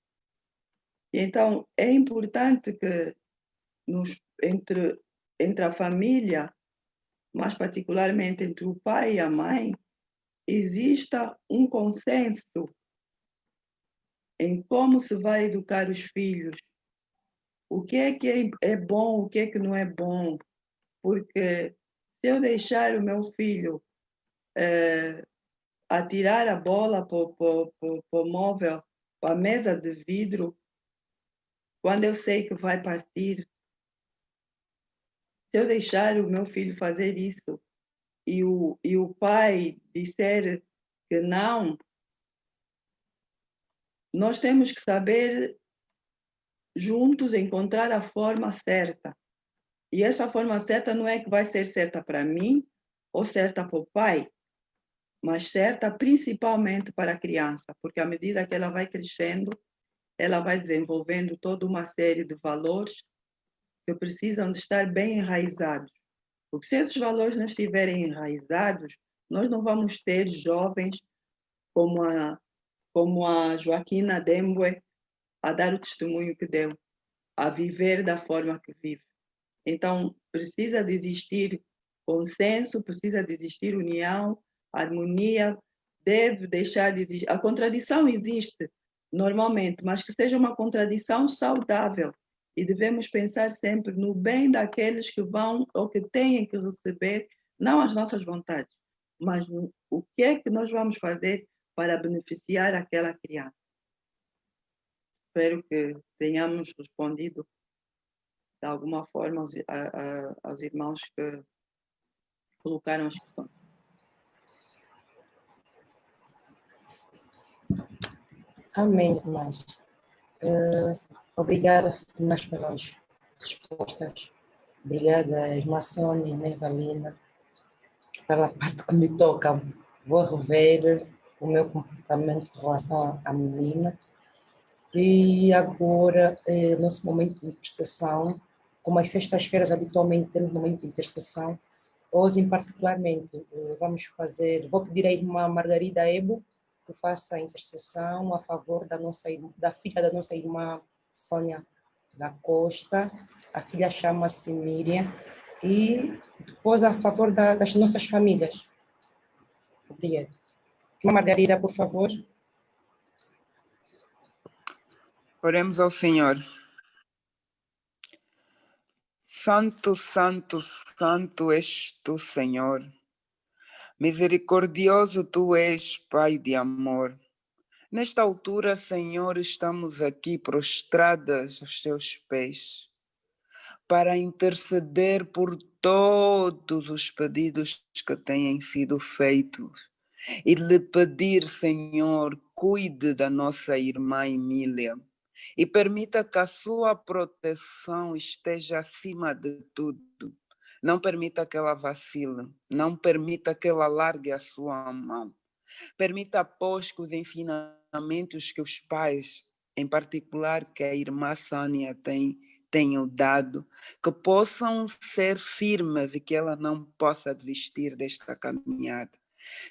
E então é importante que entre a família, mais particularmente entre o pai e a mãe, exista um consenso em como se vai educar os filhos, o que é bom, o que é que não é bom, porque se eu deixar o meu filho atirar a bola para o móvel, para a mesa de vidro, quando eu sei que vai partir, se eu deixar o meu filho fazer isso e o pai disser que não, nós temos que saber juntos encontrar a forma certa. E essa forma certa não é que vai ser certa para mim ou certa para o pai, mas certa principalmente para a criança, porque à medida que ela vai crescendo, ela vai desenvolvendo toda uma série de valores que precisam de estar bem enraizados. Porque se esses valores não estiverem enraizados, nós não vamos ter jovens como a Joaquina Dembwe a dar o testemunho que deu, a viver da forma que vive. Então, precisa de existir consenso, precisa de existir união, harmonia, deve deixar de existir. A contradição existe normalmente, mas que seja uma contradição saudável. E devemos pensar sempre no bem daqueles que vão ou que têm que receber, não as nossas vontades, mas o que é que nós vamos fazer para beneficiar aquela criança. Espero que tenhamos respondido de alguma forma aos irmãos que colocaram as questões. Amém, irmãs. Obrigada, irmãs, pelas respostas. Obrigada, irmã Sônia, irmã Evalina, pela parte que me toca. Vou rever o meu comportamento em relação à menina. E agora, nosso momento de intercessão, como às sextas-feiras habitualmente temos momento de intercessão, hoje particularmente vou pedir à irmã Margarida Ebo que faça a intercessão a favor da filha da nossa irmã Sônia da Costa. A filha chama-se Miriam, e depois a favor das nossas famílias. Obrigada. Irmã Margarida, por favor. Oremos ao Senhor. Santo, santo, santo és tu, Senhor. Misericordioso tu és, Pai de amor. Nesta altura, Senhor, estamos aqui prostradas aos teus pés para interceder por todos os pedidos que têm sido feitos e lhe pedir, Senhor, cuide da nossa irmã Emília e permita que a sua proteção esteja acima de tudo. Não permita que ela vacile, não permita que ela largue a sua mão. Permita, pois, que os ensinamentos que os pais, em particular que a irmã Sônia tem tenho dado, que possam ser firmes e que ela não possa desistir desta caminhada.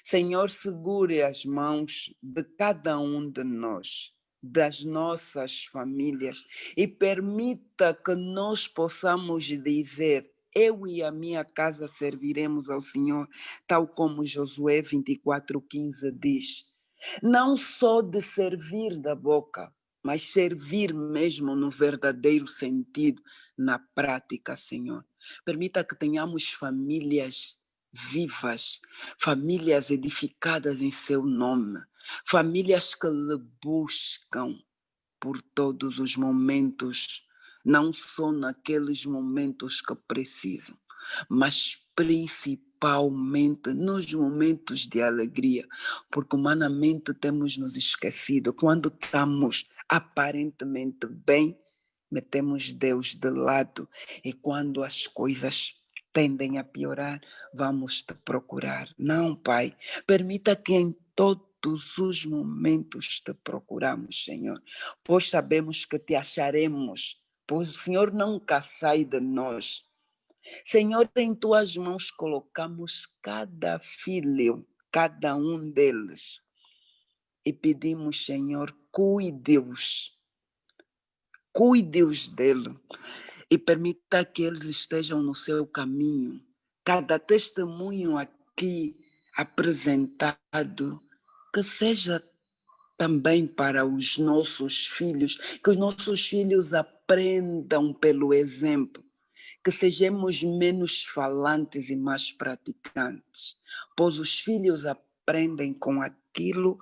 Senhor, segure as mãos de cada um de nós, das nossas famílias, e permita que nós possamos dizer: eu e a minha casa serviremos ao Senhor, tal como Josué 24:15 diz. Não só de servir da boca, mas servir mesmo no verdadeiro sentido, na prática, Senhor. Permita que tenhamos famílias vivas, famílias edificadas em seu nome, famílias que lhe buscam por todos os momentos, não só naqueles momentos que precisam, mas principalmente nos momentos de alegria, porque humanamente temos nos esquecido. Quando estamos aparentemente bem, metemos Deus de lado, e quando as coisas tendem a piorar, vamos te procurar. Não, Pai, permita que em todos os momentos te procuramos, Senhor, pois sabemos que te acharemos, pois o Senhor nunca sai de nós. Senhor, em tuas mãos colocamos cada filho, cada um deles, e pedimos, Senhor, cuide-os dele, e permita que eles estejam no seu caminho. Cada testemunho aqui apresentado, que seja também para os nossos filhos, que os nossos filhos aprendam pelo exemplo, que sejamos menos falantes e mais praticantes, pois os filhos aprendem com aquilo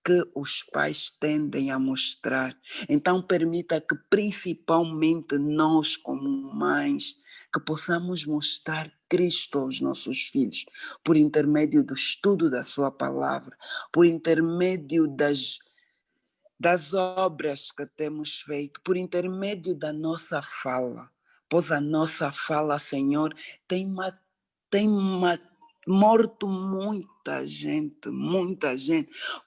que os pais tendem a mostrar. Então permita que principalmente nós, como mães, que possamos mostrar Cristo aos nossos filhos, por intermédio do estudo da sua palavra, por intermédio das obras que temos feito, por intermédio da nossa fala, pois a nossa fala, Senhor, tem morto muita gente,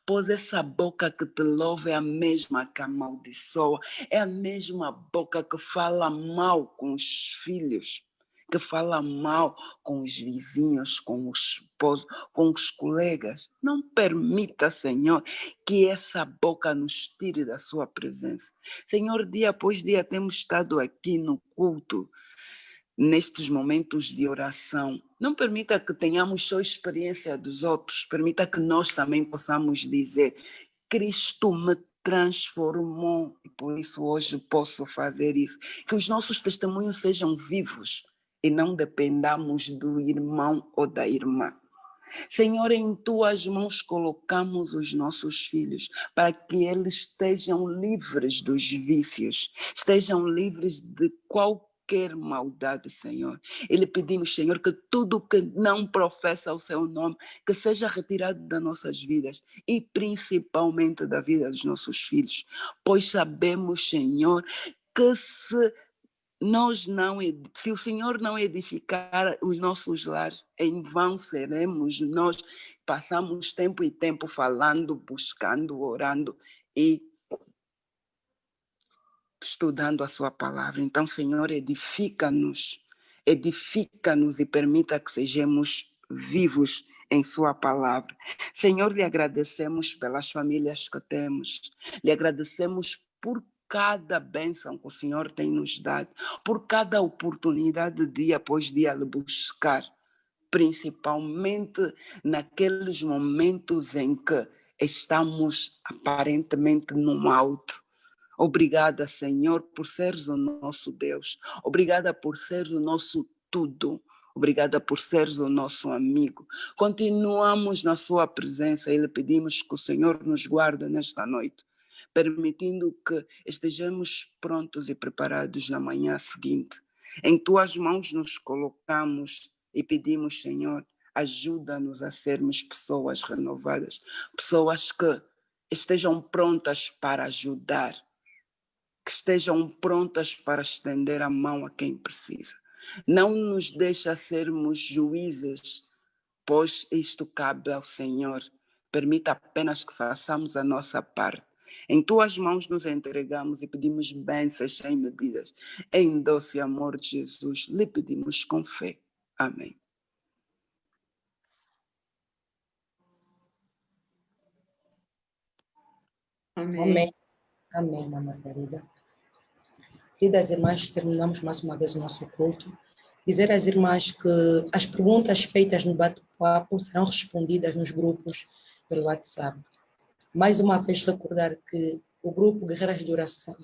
pois essa boca que te louva é a mesma que amaldiçoa, é a mesma boca que fala mal com os filhos, que fala mal com os vizinhos, com o esposo, com os colegas. Não permita, Senhor, que essa boca nos tire da sua presença. Senhor, dia após dia temos estado aqui no culto, nestes momentos de oração. Não permita que tenhamos só experiência dos outros, permita que nós também possamos dizer: Cristo me transformou e por isso hoje posso fazer isso. Que os nossos testemunhos sejam vivos e não dependamos do irmão ou da irmã. Senhor, em tuas mãos colocamos os nossos filhos para que eles estejam livres dos vícios, estejam livres de qualquer maldade, Senhor. E lhe pedimos, Senhor, que tudo que não professa o seu nome, que seja retirado das nossas vidas e principalmente da vida dos nossos filhos, pois sabemos, Senhor, que se o Senhor não edificar os nossos lares, em vão seremos nós. Passamos tempo e tempo falando, buscando, orando e estudando a sua palavra. Então, Senhor, edifica-nos e permita que sejamos vivos em sua palavra. Senhor, lhe agradecemos pelas famílias que temos, lhe agradecemos por cada bênção que o Senhor tem nos dado, por cada oportunidade dia após dia lhe buscar, principalmente naqueles momentos em que estamos aparentemente no alto. Obrigada, Senhor, por seres o nosso Deus. Obrigada por seres o nosso tudo. Obrigada por seres o nosso amigo. Continuamos na sua presença e lhe pedimos que o Senhor nos guarde nesta noite, permitindo que estejamos prontos e preparados na manhã seguinte. Em tuas mãos nos colocamos e pedimos, Senhor, ajuda-nos a sermos pessoas renovadas, pessoas que estejam prontas para ajudar, que estejam prontas para estender a mão a quem precisa. Não nos deixa sermos juízes, pois isto cabe ao Senhor. Permita apenas que façamos a nossa parte, Em tuas mãos nos entregamos e pedimos bênçãos sem medidas. Em doce amor de Jesus, lhe pedimos com fé. Amém. Amém. Amém, mamãe querida. Queridas irmãs, terminamos mais uma vez o nosso culto. Dizer às irmãs que as perguntas feitas no bate-papo serão respondidas nos grupos pelo WhatsApp. Mais uma vez recordar que o grupo Guerreiras de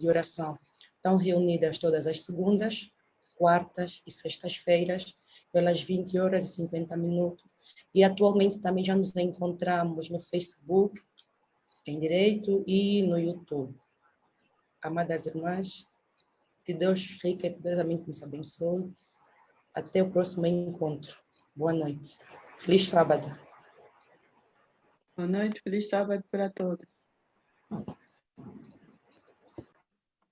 Oração estão reunidas todas as segundas, quartas e sextas-feiras, pelas 20 horas e 50 minutos. E atualmente também já nos encontramos no Facebook, em direito, e no YouTube. Amadas irmãs, que Deus rica e poderosamente nos abençoe. Até o próximo encontro. Boa noite. Feliz sábado. Boa noite, feliz sábado para todos.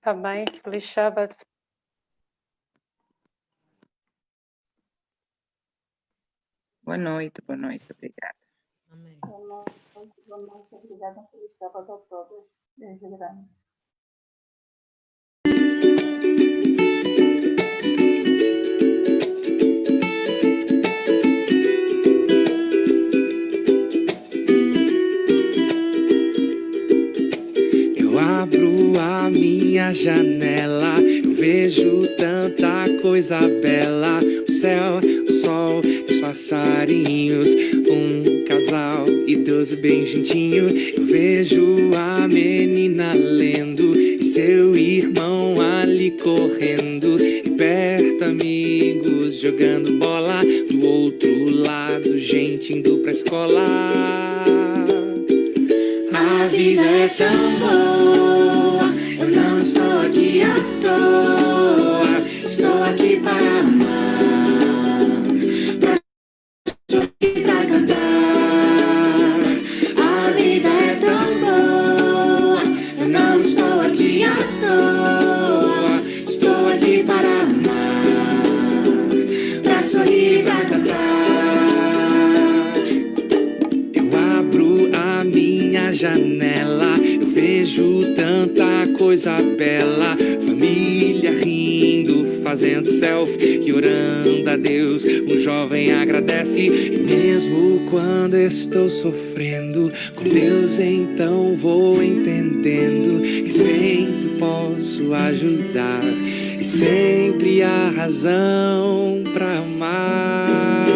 Também, feliz sábado. Boa noite, obrigada. Boa noite, obrigada. Feliz sábado a todos. Beijo grande. Eu abro a minha janela, eu vejo tanta coisa bela, o céu, o sol, os passarinhos, um casal idoso bem juntinho. Eu vejo a menina lendo e seu irmão ali correndo, e perto amigos jogando bola, do outro lado gente indo pra escola. A vida é tão boa, eu não estou aqui à toa, estou aqui para amar, para sorrir, para cantar. A vida é tão boa, eu não estou aqui à toa, estou aqui para amar, para sorrir e para cantar. Eu abro a minha janela, eu vejo tanta coisa bela, família rindo, fazendo selfie e orando a Deus. Um jovem agradece, e mesmo quando estou sofrendo com Deus, então vou entendendo que sempre posso ajudar e sempre há razão pra amar.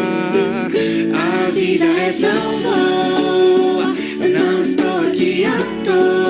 A vida é tão boa, eu não estou aqui à toa.